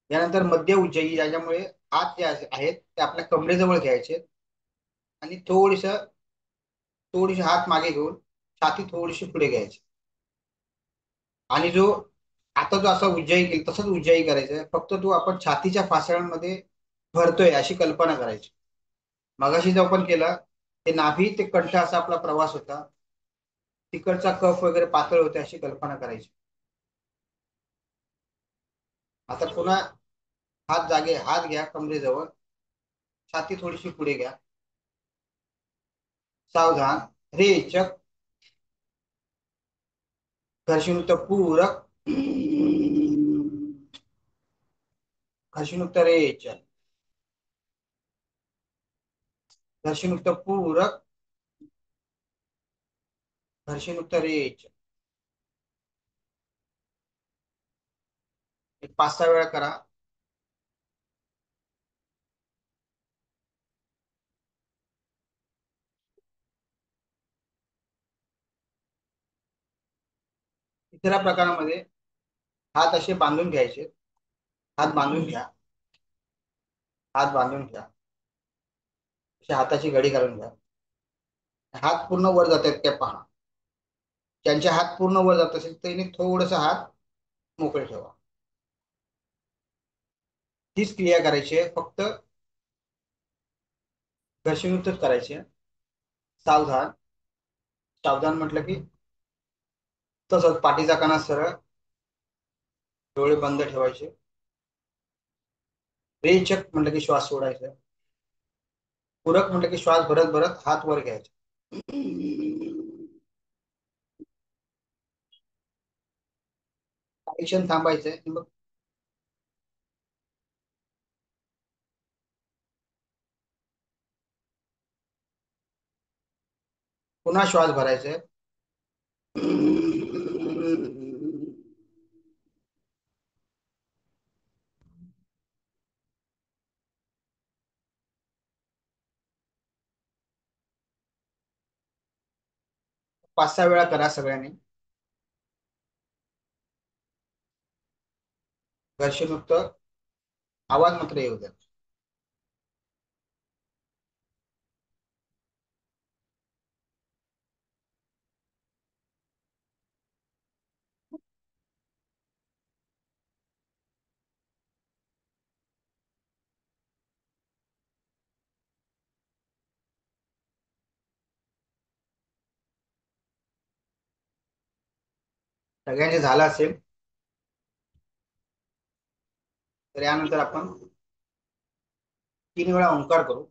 यानंतर मध्य उज्जयी, याच्यामुळे हात जे आहेत ते आपल्या कमरेजवळ घ्यायचे आणि थोडीशी हात मागे घेऊन छाती थोडीशी पुढे घ्यायची. आणि आता जो असा उज्जयी केली तसंच उज्जयी करायचं, फक्त तो आपण छातीच्या फासळ्यांमध्ये भरतोय अशी कल्पना करायची. मगाशी जो आपण केला ते नाभी ते कंठ असा आपला प्रवास होता. तिकडचा कफ वगैरे पातळ होते अशी कल्पना करायची. आता पुन्हा हात घ्या कमरेजवळ. छाती थोडीशी पुढे घ्या. सावधान. रेचक. घर्षणयुक्त पूरक. घर्षणयुक्त रेचक. घर्षणयुक्त पूरक. घर्षणयुक्त रेचक. एक 5-6 वेळा करा. तिसऱ्या प्रकारामध्ये हात असे बांधून घ्यायचे. हात बांधून घ्या. हात बांधून घ्या. अशी हाताची घडी घालून घ्या. हात पूर्ण वर जात आहेत काय पहा. ज्यांचे हात पूर्ण वर जात असेल त्यांनी थोडस हात मोकळे ठेवा. हीच क्रिया करायची आहे, फक्त घर्षणयुक्तच करायची आहे. सावधान. सावधान म्हटलं की तसंच पाठीचा कणा सरळ, डोळे बंद ठेवायचे. रेचक म्हटलं की श्वास सोडायचा. पूरक म्हटलं की श्वास भरत भरत हात वर घ्यायचे. काही क्षण थांबायचंय. मग पुन्हा श्वास भरायचे. 5-6 वेळा करा सगळ्यांनी. घर्षणयुक्त आवाज मात्र येऊ द्या. सगळ्यांचे झालं असेल तर यानंतर आपण 3 वेळा ओंकार करू.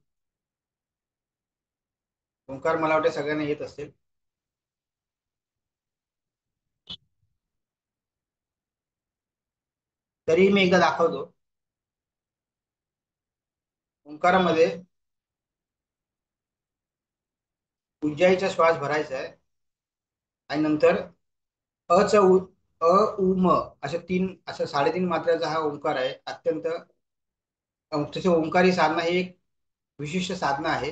ओंकार मला वाटते सगळ्यांना येत असेल. तरी मी एकदा दाखवतो. ओंकारामध्ये उज्जाईचा श्वास भरायचा आहे आणि नंतर अ उ म अशा 3 मात्र्याचा हा ओंकार आहे. अत्यंत तसे ओंकारी साधना ही एक विशिष्ट साधना आहे,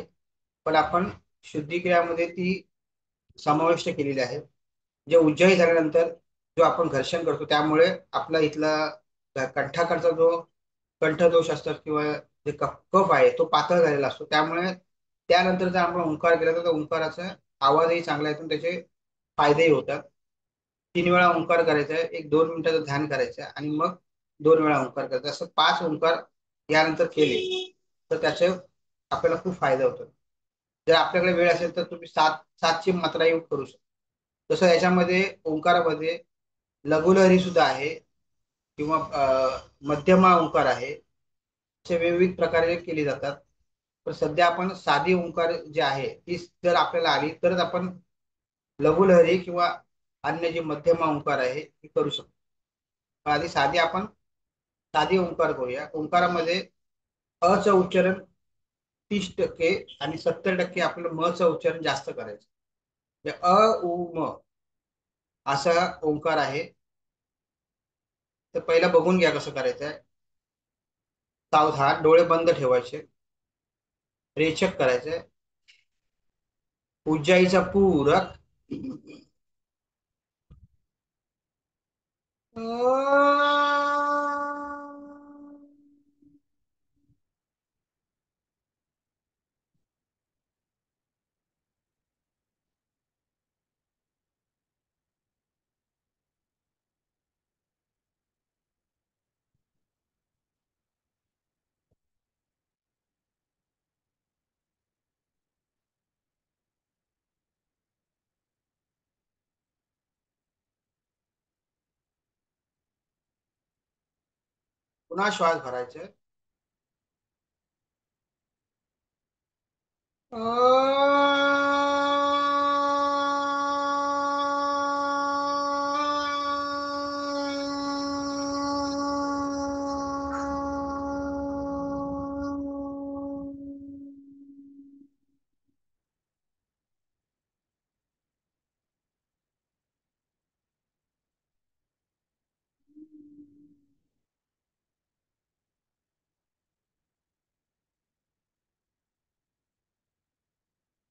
पण आपण शुद्धिक्रियामध्ये ती समाविष्ट केलेली आहे. जे उज्जयी झाल्यानंतर जो आपण घर्षण करतो त्यामुळे आपला इथला कंठाकडचा जो कंठदोष असतात किंवा जे कफ आहे तो पातळ झालेला असतो. त्यामुळे त्यानंतर जर आपण ओंकार केला तर त्या ओंकाराचा आवाजही चांगला येतो, त्याचे फायदेही होतात. 3 वेळा ओंकार करायचा आहे, एक 2 मिनिटाचं ध्यान करायचं आहे आणि मग 2 वेळा ओंकार करायचा, असं 5 ओंकार यानंतर केले तर त्याचे आपल्याला खूप फायदा होतो. जर आपल्याकडे वेळ असेल तर तुम्ही सात सातची मात्रा योग करू शकता. तसं याच्यामध्ये ओंकारामध्ये लघुलहरी सुद्धा आहे किंवा मध्यमा ओंकार आहे, असे विविध प्रकारे केले जातात. पण सध्या आपण साधी ओंकार जे आहे ती जर आपल्याला आली तरच आपण लघुलहरी किंवा अन्य जे मध्यमा ओंकार आहे ती करू शकतो. आधी साधी ओंकार करूया. ओंकारामध्ये अ चं उच्चारण 30% आणि 70% आपलं म चं उच्चारण जास्त करायचं. म्हणजे अ उ म असा ओंकार आहे. तर पहिला बघून घ्या कसं करायचं आहे. सावधान, डोळे बंद ठेवायचे, रेचक करायचे. उज्जाईचा पूरक पुन्हा श्वास भरायचे.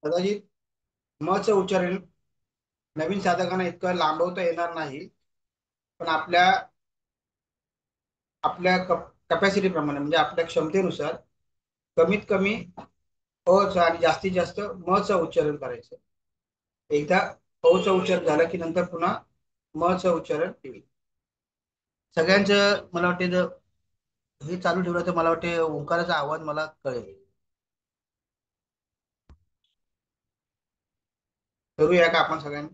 कदाचित म चं उच्चारण नवीन साधकांना इतकं लांबवता येणार नाही, पण आपल्या आपल्या कपॅसिटी प्रमाणे म्हणजे आपल्या क्षमतेनुसार कमीत कमी अ चं आणि जास्तीत जास्त म चं उच्चारण करायचं. एकदा अ चं उच्चारण झालं की नंतर पुन्हा म चं उच्चारण येईल. सगळ्यांचं मला वाटते जर हे चालू ठेवलं तर मला वाटते ओंकाराचा आवाज मला कळेल. करूया का आपण सगळ्यांनी?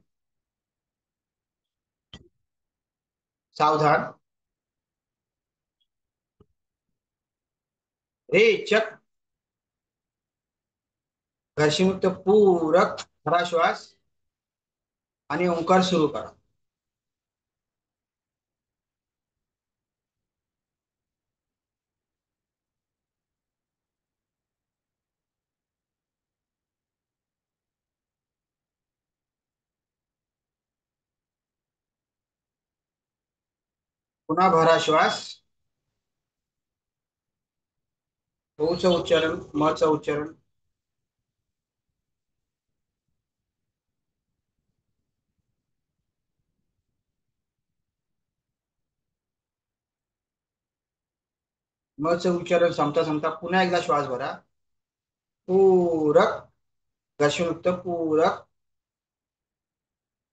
सावधान, रेचक, घर्षणमुक्त पूरक खरा श्वास आणि ओंकार सुरू करा. पुन्हा भरा श्वास. ओ चं उच्चारण, म चं उच्चारण. म चं उच्चारण संपता संपता पुन्हा एकदा श्वास भरा. पूरक, घर्षणमुक्त पूरक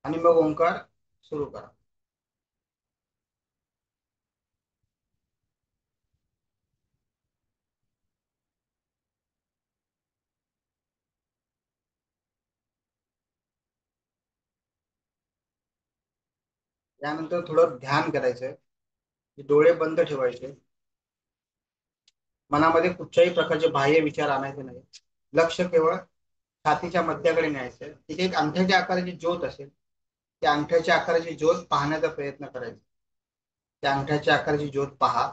आणि मग ओंकार सुरू करा. यानंतर थोडं ध्यान करायचं. डोळे बंद ठेवायचे. मनामध्ये कुठच्याही प्रकारचे बाह्य विचार आणायचे नाही. लक्ष केवळ छातीच्या मध्याकडे न्यायचं. तिथे एक अंगठ्याच्या आकाराची ज्योत असेल, त्या अंगठ्याच्या आकाराची ज्योत पाहण्याचा प्रयत्न करायचा. त्या अंगठ्याच्या आकाराची ज्योत पहा.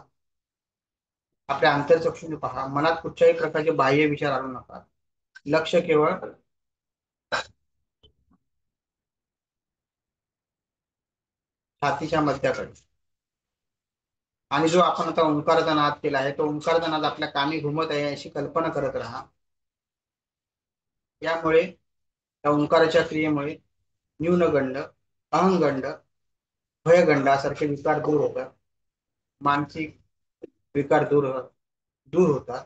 आपल्या अंतरचक्षूने पहा. मनात कुठच्याही प्रकारचे बाह्य विचार आणू नका. लक्ष केवळ छातीच्या मध्याकडे. आणि जो आपण आता ओंकाराचा नाद केला आहे तो ओंकाराचा नाद आपल्या कानी घुमत आहे अशी कल्पना करत राहा. यामुळे त्या ओंकाराच्या क्रियेमुळे न्यूनगंड, अहंगंड, भयगंडासारखे विकार दूर होतात. मानसिक विकार दूर होतात.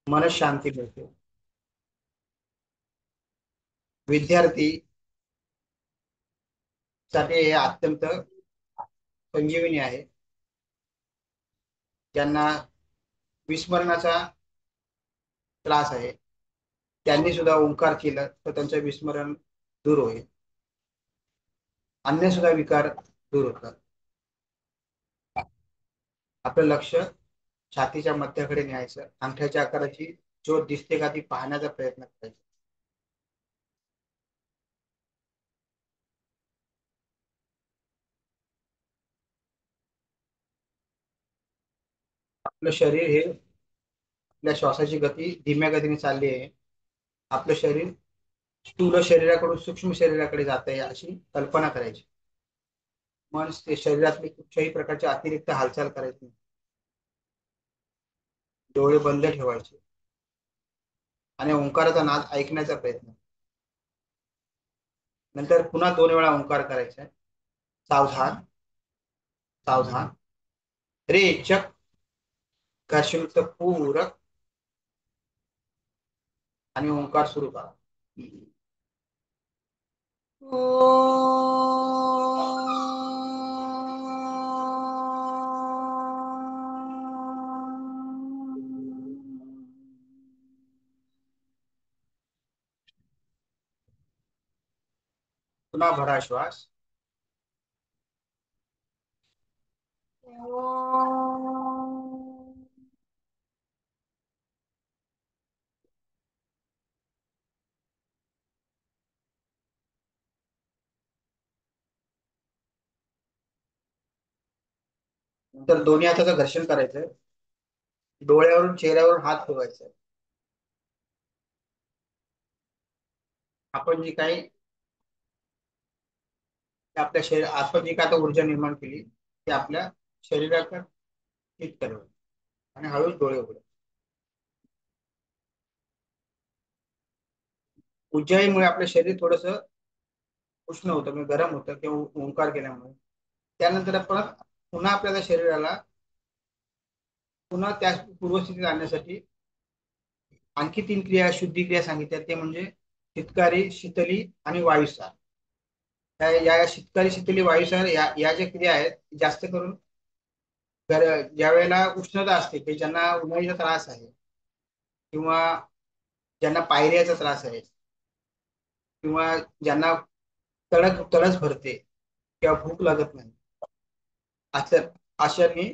मनशांती मिळते. विद्यार्थी साठी हे अत्यंत संजीवनी आहे. ज्यांना विस्मरणाचा त्रास आहे त्यांनी सुद्धा ओंकार केलं तर त्यांचं विस्मरण दूर होईल. अन्य सुद्धा विकार दूर होतात. आपलं लक्ष छातीच्या मध्याकडे न्यायचं. अंगठ्याच्या आकाराची ज्योत दिसते का ती पाहण्याचा प्रयत्न करायचा. आपलं शरीर हे आपल्या श्वासाची गती धीम्या गतीने चालली आहे. आपलं शरीर स्थूल शरीराकडून सूक्ष्म शरीराकडे जात आहे अशी कल्पना करायची. मन ते शरीरातली कुठल्याही प्रकारची अतिरिक्त हालचाल करायची नाही. डोळे बंद ठेवायचे आणि ओंकाराचा नाद ऐकण्याचा प्रयत्न. नंतर पुन्हा 2 वेळा ओंकार करायचा आहे. सावधान सावधान रेचक घर्षणयुक्त पूरक आणि ओंकार सुरू करा. पुन्हा भरा श्वास. नंतर दोन्ही हाताचं घर्षण करायचं. डोळ्यावरून चेहऱ्यावरून हात ठेवायचा. आपण जी काही आपल्या शरीर आपण जी काय आता ऊर्जा निर्माण केली ती आपल्या शरीराकडे हिट करावी आणि हळूच डोळे उघडे. ऊर्जाईमुळे आपलं शरीर थोडस उष्ण होतं म्हणजे गरम होतं किंवा ओंकार केल्यामुळे. त्यानंतर आपण पुन्हा आपल्याला शरीराला पुन्हा त्या पूर्वस्थितीत आणण्यासाठी आणखी 3 क्रिया शुद्धी क्रिया सांगितल्या. ते म्हणजे हितकारी शीतली आणि वायुसार. या शीतकारी शीतली वायुसार या ज्या क्रिया आहेत जास्त करून ज्या वेळेला उष्णता असते की ज्यांना उन्हाळीचा त्रास आहे किंवा ज्यांना पायरियाचा त्रास आहे किंवा ज्यांना तळस भरते किंवा भूक लागत नाही असं अशांनी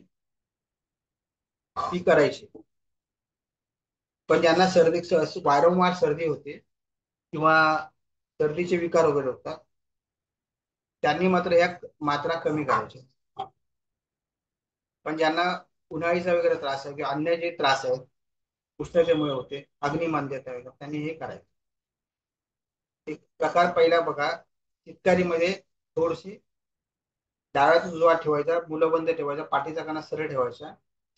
ती करायची. पण ज्यांना वारंवार सर्दी होते किंवा सर्दीचे विकार वगैरे होतात त्यांनी मात्र या मात्रा कमी करायच्या. पण ज्यांना उन्हाळीचा वगैरे त्रास आहे किंवा अन्य जे त्रास आहेत उष्णतेमुळे होते अग्निमांद्यता वगैरे त्यांनी हे करायचं. एक प्रकार पहिला बघा. चितकारीमध्ये थोडीशी डाव्याचा उजवा ठेवायचा. मुलं बंद ठेवायचा. पाठीचा कणा सरळ ठेवायचा.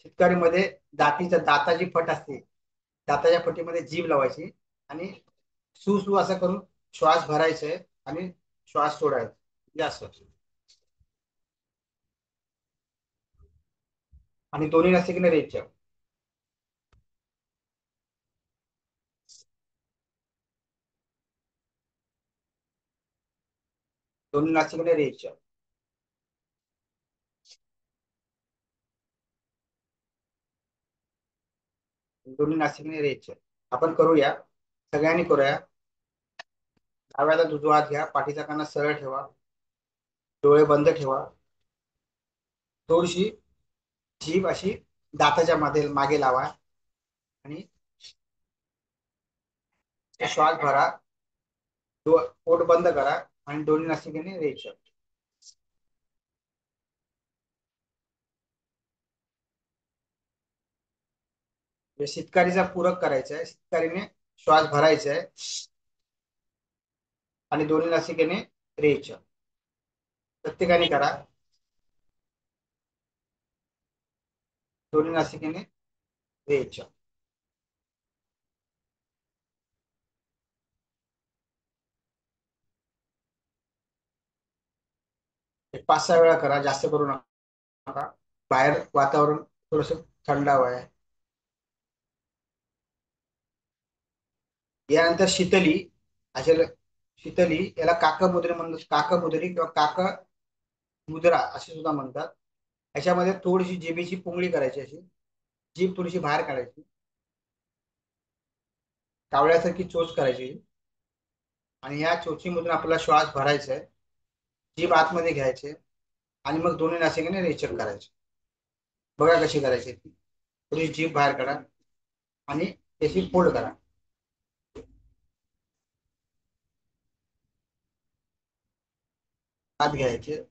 चितकारीमध्ये दाताची फट असते. दाताच्या फटीमध्ये जीभ लावायची आणि सू सू असं करून श्वास भरायचे आणि श्वास सोडायचा. जास्त आणि दोन्ही नासिकेने रेचक. दोन्ही नासिकेने रेचक. दोन्ही नासिकेने रेचक. आपण करूया. सगळ्यांनी करूया. डाव्याला उजवा हात घ्या. पाठीचा कणा सरळ ठेवा. डोळे बंद ठेवा. थोडीशी जीभ अशी दाताच्या मध्ये मागे लावा आणि श्वास भरा. पोट बंद करा आणि दोन्ही नासिकेने रेचक. शीतकारीचा पूरक करायचा आहे. शीतकारीने श्वास भरायचा आहे आणि दोन्ही नासिकेने रेचक. प्रत्येकाने करा. दोन्ही नासिकेने रेचक. 5-6 वेळा करा. जास्त करू नका. बाहेर वातावरण थोडस थंड हवं आहे. यानंतर शीतली असे शीतली याला काकमुद्रे म्हणतात, काकमुद्री किंवा काक मुद्रा असे सुद्धा म्हणतात. याच्यामध्ये थोडीशी जिभेची पुंगळी करायची, अशी जीभ थोडीशी बाहेर काढायची, कावळ्यासारखी चोच करायची आणि या चोचीमधून आपल्याला श्वास भरायचा आहे, जीभ आतमध्ये घ्यायचे आणि मग दोन्ही नासिकाने रेचक करायचे. बघा कशी करायची ती. थोडी जीभ बाहेर काढा आणि त्याची फोल्ड करा. आत घ्यायचे,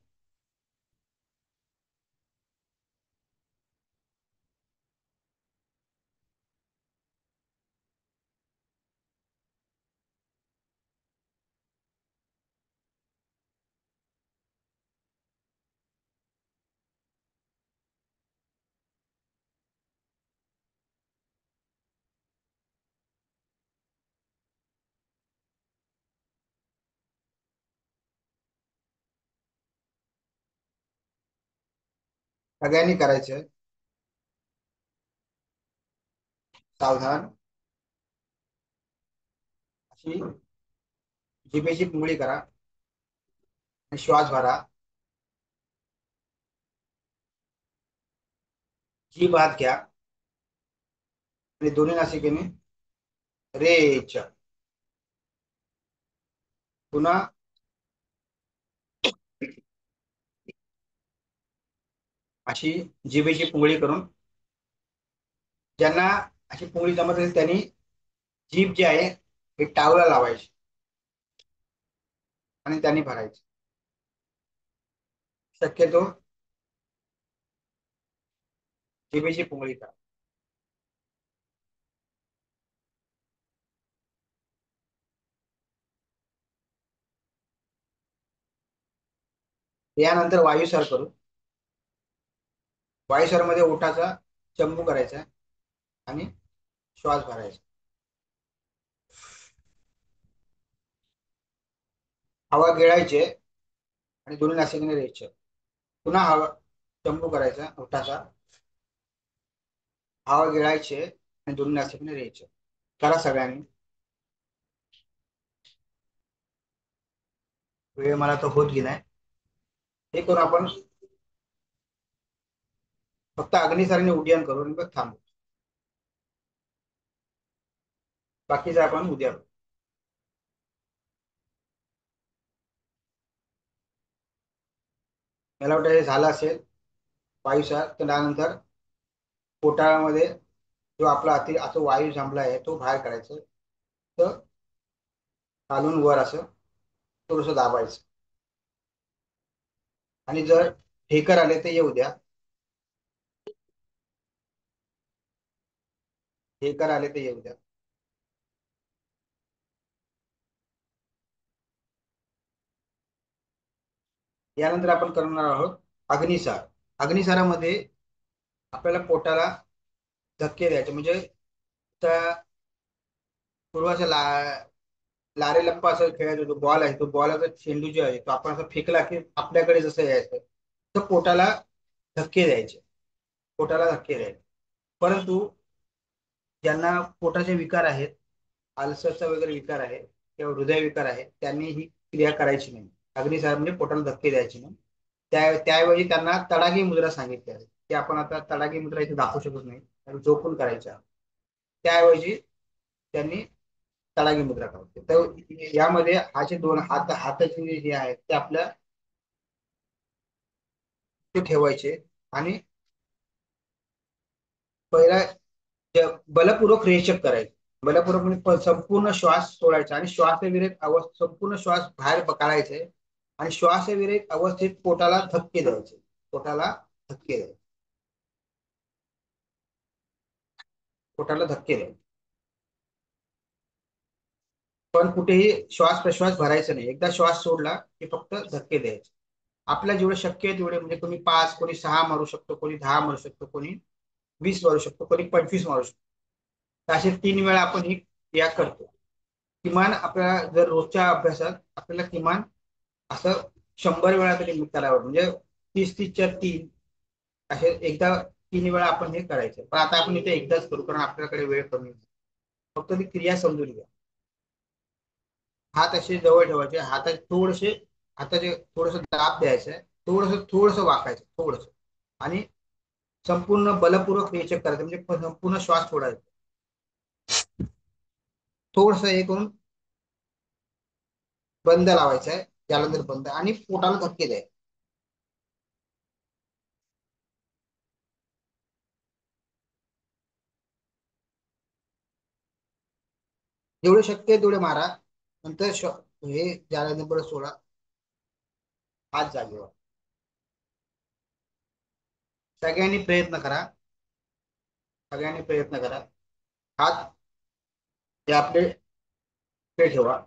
सगळ्यांनी करायचं. सावधान. अशी जिभेची पुंगळी करा आणि श्वास भरा. जीभ आत घ्या आणि दोन्ही नासिकेने रेच. पुन्हा अशी जिभेची पुंगळी करून, ज्यांना अशी पुंगळी जमत असेल त्यांनी जीभ जी आहे हे टावला लावायची आणि त्यांनी भरायची. शक्यतो जिभेची पुंगळी करा. यानंतर वायुसार करू. वायुसार मध्ये ओठाचा चंबू करायचा आणि श्वास भरायचा. हवा गिळायचे आणि दोन्ही नासिकाने द्यायचे. पुन्हा हवा चंबू करायचा ओठाचा, हवा गिळायचे आणि दोन्ही नासिकाने द्यायचे. करा सगळ्यांनी. वेळ मला तर होत गेलाय. हे करून आपण फक्त अग्निसारीने उड्डाण करून बघ थांबू. बाकीचं आपण उद्या करू. मला वाटतं हे झालं असेल वायुसार. तर त्यानंतर पोटामध्ये जो आपला असा वायू जमला आहे तो बाहेर काढायचा. तर खालून वर असं थोडस दाबायचं आणि जर ढेकर आले तर येऊ द्या. ढेकर आले तर येऊ द्या. यानंतर आपण करणार आहोत अग्निसार. अग्निसारामध्ये आपल्याला पोटाला धक्के द्यायचे, म्हणजे त्या पूर्वाच्या लारे लप्पा असं खेळायचो. जो बॉल आहे तो बॉलाचा चेंडू जो आहे तो आपण असं फेकला की आपल्याकडे जसं यायचं, तर पोटाला धक्के द्यायचे. पोटाला धक्के द्यायचे. परंतु ज्यांना पोटाचे विकार आहेत, अल्सरचा वगैरे विकार आहे किंवा हृदय विकार आहे, त्यांनी ही क्रिया करायची नाही. अग्निसार म्हणजे पोटाला धक्के द्यायचे नाही. त्याऐवजी त्यांना तडागी मुद्रा सांगितली आहे, की आपण आता तडागी मुद्रा इथे दाखवू शकत नाही, तर झोपून करायच्या. त्याऐवजी त्यांनी तडागी मुद्रा करते. तर यामध्ये हाचे दोन हाताचे जे आहेत ते आपल्या ते ठेवायचे आणि पहिला बलपूर्वक रेचक करायचे. बलपूर्वक म्हणजे संपूर्ण श्वास सोडायचा आणि श्वासविरहित अवस्था संपूर्ण श्वास बाहेर काढायचे आणि श्वासविरहित अवस्थेत पोटाला धक्के द्यायचे. पोटाला धक्के द्यायचे. पोटाला धक्के द्यायचे. पण कुठेही श्वास प्रश्वास भरायचा नाही. एकदा श्वास सोडला की फक्त धक्के द्यायचे. आपल्याला जेवढे शक्य आहे तेवढे, म्हणजे कोणी 5, कोणी 6 मारू शकतो, कोणी 10 मारू शकतो, कोणी 20 मारू शकतो, कोणी 25 मारू शकतो. तर असे 3 वेळा आपण ही क्रिया करतो. किमान आपल्याला जर रोजच्या अभ्यासात आपल्याला किमान असं 100 वेळा तरी करावं, म्हणजे 30-30च्या 3 असे एकदा 3 वेळा आपण हे करायचं. पण आता आपण इथे एकदाच करू कारण आपल्याकडे वेळ कमी आहे. फक्त ती क्रिया समजून घ्या. हात असे जवळ ठेवायचे, हाताचे थोडेसे, हाताचे थोडस दाब द्यायचं, थोडस थोडस वाकायचं थोडस, आणि संपूर्ण बलपूर्वक रिचेक करायचं, म्हणजे संपूर्ण श्वास सोडायचा, थोडस हे करून बंद लावायचं आहे, त्यानंतर बंद, आणि पोटाला धक्के द्यायचे. जेवढे शक्य आहे तेवढे मारा. नंतर हे झाल्यानंतर सोडा, हात जागेवर. सगळ्यांनी प्रयत्न करा, सगळ्यांनी प्रयत्न करा. हात हे आपले ते ठेवा,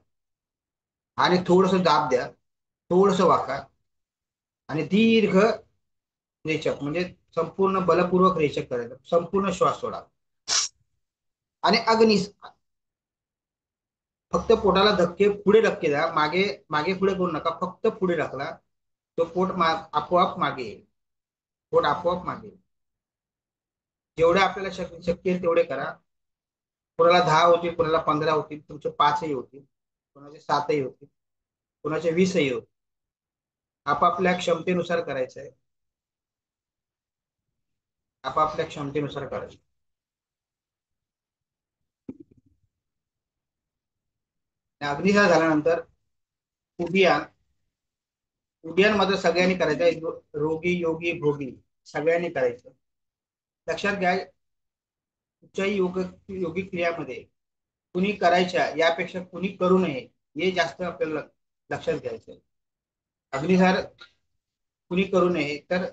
आणि थोडस दाब द्या, थोडस वाका, आणि दीर्घ रेचक, म्हणजे संपूर्ण बलपूर्वक रेचक करायचं, संपूर्ण श्वास सोडा. आणि अग्नी, फक्त पोटाला धक्के, पुढे धक्के द्या, मागे मागे पुढे करू नका, फक्त पुढे ढकला. तो आपोआप मागे येईल, पोट आपोआप मागे येईल. जेवढे आपल्याला शक्य आहे तेवढे करा. कोणाला 10 होतील, कोणाला 15 होतील, तुमचे 5ही होतील, कोणाचे 7ही होतील, कोणाचे 20ही होतील. आपापल्या क्षमतेनुसार करायचं आहे, आपापल्या क्षमतेनुसार करायचं. अग्निदाह झाल्यानंतर उदियान, उदियान मात्र सगळ्यांनी करायचं, रोगी योगी भोगी सगळ्यांनी करायचं. लक्षात घ्या, कुठच्याही योगिक क्रियामध्ये कुणी करायच्या यापेक्षा कुणी करू नये, हे जास्त आपल्याला लक्षात घ्यायचं आहे. अग्निधार कुणी करू नये, तर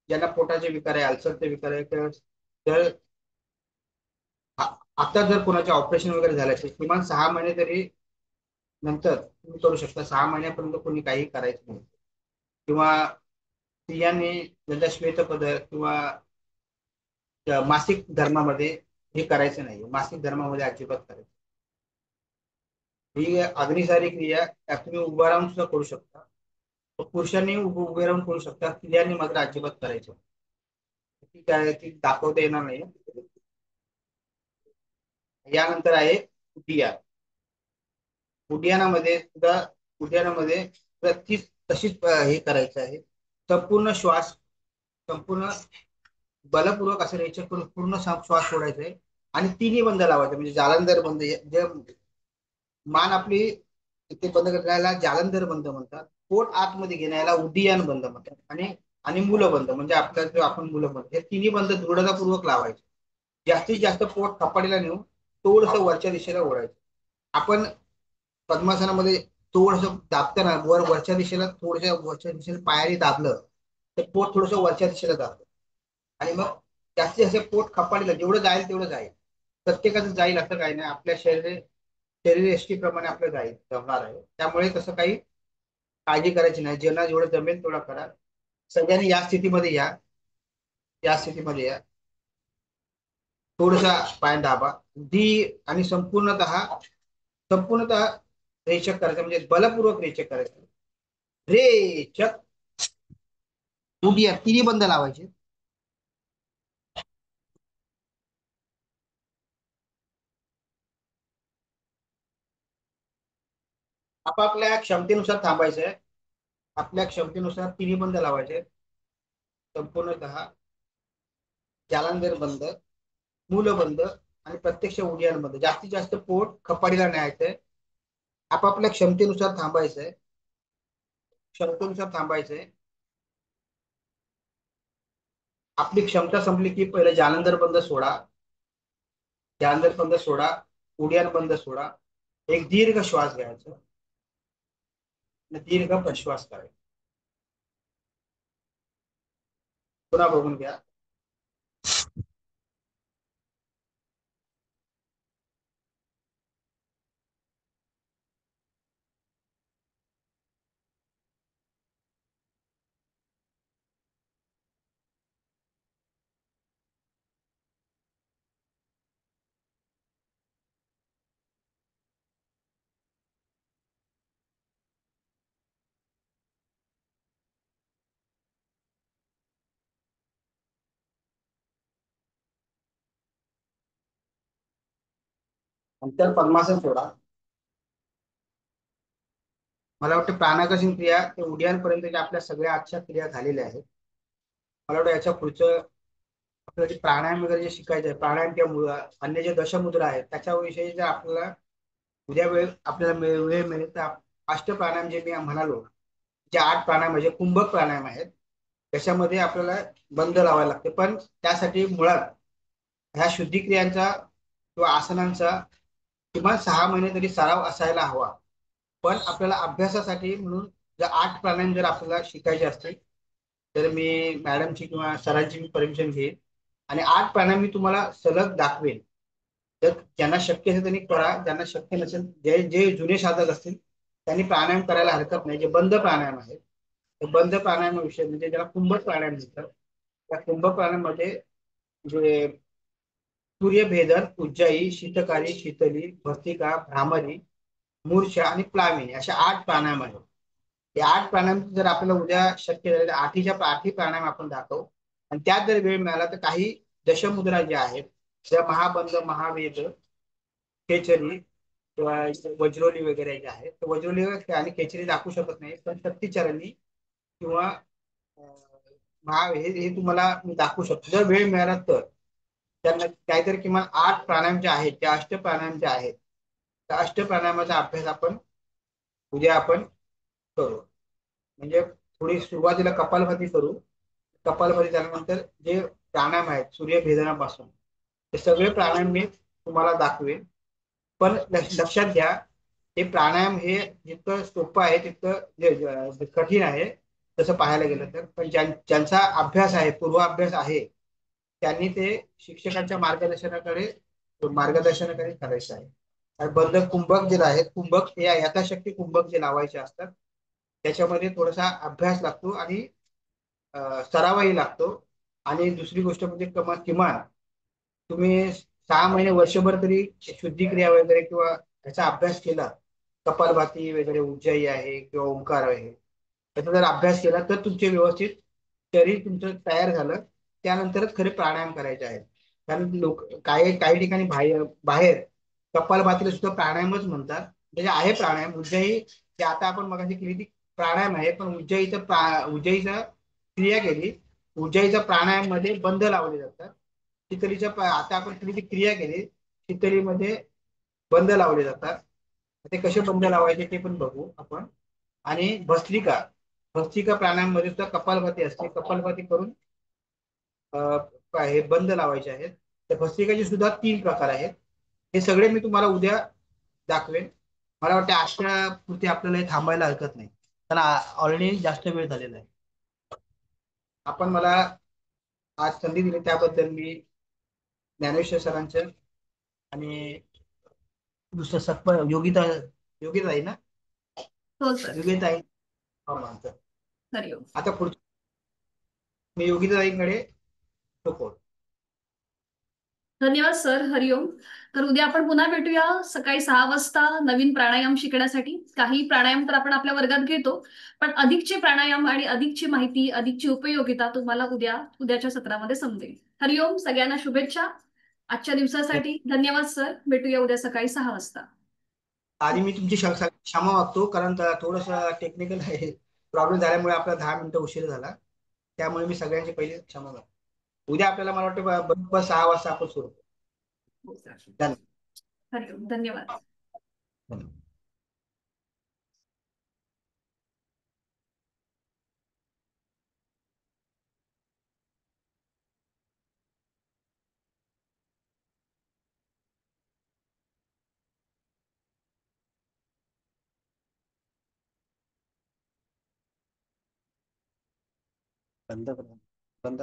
ज्यांना पोटाचे विकार आहे, अल्सरचे विकार आहे, तर आता जर कोणाचे ऑपरेशन वगैरे झाले असेल, किमान 6 महिने तरी नंतर तुम्ही करू शकता. 6 महिन्यापर्यंत कोणी काही करायचं नाही. किंवा स्त्रियांनी ज्यांचा श्वेतपदर किंवा मासिक धर्मामध्ये हे करायचं नाही, मासिक धर्मामध्ये अजिबात करायचं. ही अग्निसारी क्रिया तुम्ही उभा राहून सुद्धा करू शकता, पुरुषांनी उभे राहून करू शकता, स्त्रियांनी मात्र अजिबात करायचं. ती काय ती दाखवता येणार नाही. यानंतर आहे उडियान. उड्डाणामध्ये सुद्धा, उड्डाणामध्ये सुद्धा तशीच हे करायचं आहे. संपूर्ण श्वास, संपूर्ण बलपूर्वक असं रेचक करून पूर्ण श्वास सोडायचा आहे, आणि तिन्ही बंद लावायचे, म्हणजे जालंधर बंद, जे मान आपली ते बंद करायला जालंधर बंद म्हणतात, पोट आतमध्ये घेण्याला उदियान बंद म्हणतात, आणि आणि मुलं बंद, म्हणजे आपल्या जो आपण मुलं बंद, हे तिन्ही बंद दृढतापूर्वक लावायचे. जास्तीत जास्त पोट कपाडीला नेऊन थोडस वरच्या दिशेला ओढायचं. आपण पद्मासनामध्ये थोडस दाबताना वरच्या दिशेला, थोडच्या वरच्या दिशेला पायाने दाबलं तर पोट थोडस वरच्या दिशेला दाबलं, आणि मग जास्तीत जास्त पोट खपाडीला जेवढं जाईल तेवढं जाईल. प्रत्येकाचं जाईल असं काही नाही, आपल्या शरीर एष्टीप्रमाणे आपलं जाईल, जमणार आहे. त्यामुळे तसं काही काळजी करायची नाही, ज्यांना जेवढं जमेल तेवढा करा. सगळ्यांनी या स्थितीमध्ये या, या स्थितीमध्ये या. थोडासा पाय दाबा, दी, आणि संपूर्णतः रेचक करायचं, म्हणजे बलपूर्वक रेचक करायचं. रेचक, उडिया तिन्ही बंद लावायचे. आपापल्या क्षमतेनुसार थांबायचंय, आपल्या क्षमतेनुसार तिन्ही बंद लावायचे. संपूर्णतः जालंधर बंद, मूल बंद, आणि प्रत्यक्ष उडियान बंद. जास्तीत जास्त पोट खपाडीला न्यायचंय, आपापल्या क्षमतेनुसार थांबायचंय, क्षमतेनुसार थांबायचंय. आपली क्षमता संपली की पहिले जालंधर बंद सोडा, जालंधर बंद सोडा, उडियान बंद सोडा, एक दीर्घ श्वास घ्यायचा, दीर्घ प्रश्वास करायचा. पुन्हा बघून घ्या. नंतर पद्मासन सोडा. मला वाटतं प्राणाकर्षण क्रिया ते उड्डाणपर्यंतच्या आपल्या सगळ्या आजच्या क्रिया झालेल्या आहेत. मला वाटतं याच्या पुढचं आपल्याला जे प्राणायाम वगैरे जे शिकायचं आहे, प्राणायाम किंवा अन्य जे दशमुद्रा आहेत त्याच्याविषयी जर आपल्याला उद्या वेळ आपल्याला वेळ मिळेल तर अष्टप्राणायाम जे मी म्हणालो, जे 8 प्राणायाम म्हणजे कुंभक प्राणायाम आहेत, त्याच्यामध्ये आपल्याला बंद लावायला लागते. पण त्यासाठी मुळात ह्या शुद्धिक्रियांचा किंवा आसनांचा किमान 6 महिने तरी सराव असायला हवा. पण आपल्याला अभ्यासासाठी म्हणून जर 8 प्राणायाम जर आपल्याला शिकायचे असतील तर मी मॅडमची किंवा सरांची मी परमिशन घेईन आणि 8 प्राणायाम मी तुम्हाला सलग दाखवेन. तर ज्यांना शक्य असेल त्यांनी करा, ज्यांना शक्य नसेल, जे जे जुने साधक असतील त्यांनी प्राणायाम करायला हरकत नाही. जे बंद प्राणायाम आहेत ते बंद प्राणायाम विषय म्हणजे ज्याला कुंभक प्राणायाम म्हणतात, त्या कुंभक प्राणायाम मध्ये जे सूर्यभेदन, उज्जाई, शीतकारी, शीतली, भस्त्रिका, भ्रामरी, मूर्छा आणि प्लाविनी अशा 8 प्राणायाम आहेत. हे 8 प्राणायाम जर आपल्याला उद्या शक्य झाले तर आठी प्राणायाम आपण दाखवू. आणि त्यात जर वेळ मिळाला तर काही दशमुद्रा ज्या आहेत त्या महाबंध, महावेद, खेचरी किंवा वज्रोली वगैरे जे आहेत, तर वज्रोली आणि खेचरी दाखवू शकत नाही, पण शक्तिचरणी किंवा हे तुम्हाला मी दाखवू शकतो जर वेळ मिळाला तर. त्यांना काहीतरी किमान 8 प्राणायाम जे आहेत त्या अष्टप्राणायाम जे आहेत त्या अष्टप्राणायामाचा अभ्यास आपण उद्या आपण करू. म्हणजे थोडी सुरुवातीला कपालभाती करू. कपालभाती झाल्यानंतर जे प्राणायाम आहेत सूर्यभेदनापासून ते सगळे प्राणायाम मी तुम्हाला दाखवेन. पण लक्षात घ्या, हे प्राणायाम हे जितकं सोपं आहे तितकं जे कठीण आहे तसं पाहायला गेलं तर. पण ज्यांचा अभ्यास आहे, पूर्वाभ्यास आहे, त्यांनी ते शिक्षकांच्या मार्गदर्शनाकडे करायचं आहे. आणि बंद कुंभक जे आहेत, कुंभक हे यथाशक्ती कुंभक जे लावायचे असतात त्याच्यामध्ये थोडासा अभ्यास लागतो आणि सरावही लागतो. आणि दुसरी गोष्ट म्हणजे किमान तुम्ही 6 महिने वर्षभर तरी शुद्धिक्रिया वगैरे किंवा त्याचा अभ्यास केला, कपालभाती वगैरे, उज्जाई आहे किंवा ओंकार आहे, त्याचा जर अभ्यास केला तर तुमचे व्यवस्थित शरीर तुमचं तयार झालं त्यानंतरच खरे प्राणायाम करायचे आहेत. कारण लोक काही काही ठिकाणी बाहेर बाहेर कपालभातीला सुद्धा प्राणायामच म्हणतात. म्हणजे आहे प्राणायाम उज्जाई, ते आता आपण मगाशी केली ती प्राणायाम आहे, पण उज्जाईचा क्रिया केली, उज्जाईचा प्राणायाम मध्ये बंद लावले जातात. आता आपण केली ती क्रिया केली, शीतलीमध्ये बंद लावले जातात. ते कसे बंद लावायचे ते पण बघू आपण. आणि भस्त्रिका, भस्त्रिका प्राणायाम मध्ये सुद्धा कपालभाती असते, कपालभाती करून हे बंद लावायचे आहेत. त्या भस्त्रिकाचे सुद्धा 3 प्रकार आहेत. हे सगळे मी तुम्हाला उद्या दाखवेन. मला वाटतं आजच्या पुरती आपल्याला हे थांबायला हरकत नाही, कारण ऑलरेडी जास्त वेळ झालेला आहे. आपण मला आज संधी दिली त्याबद्दल मी ज्ञानेश्वर सरांचं आणि दुसरं योगिता योगिता आहे ना, हो सर. योगिता आहे. हो, मानतो. हरिओम. आता पुढचं मी योगिताईंकडे सोपवतो. धन्यवाद सर. हरिओम. तर उद्या आपण पुन्हा भेटूया सकाळी 6 वाजता नवीन प्राणायाम शिकण्यासाठी. काही प्राणायाम तर आपण आपल्या वर्गात घेतो, पण अधिकचे प्राणायाम आणि अधिकची माहिती, अधिकची उपयोगिता तुम्हाला उद्याच्या सत्रामध्ये समजेल. हरिओम. सगळ्यांना शुभेच्छा आजच्या दिवसासाठी. धन्यवाद सर. भेटूया उद्या सकाळी 6 वाजता. आधी मी तुमची क्षमा मागतो, कारण थोडस टेक्निकल आहे, प्रॉब्लेम झाल्यामुळे आपला 10 मिनिटं उशीर झाला. त्यामुळे मी सगळ्यांची पहिली क्षमा मागतो. उद्या आपल्याला मला वाटतं बरोबर 6 वाजता आपण सुरू करू. हो सर. धन्यवाद. हरिओम. धन्यवाद. बंद करा. बंद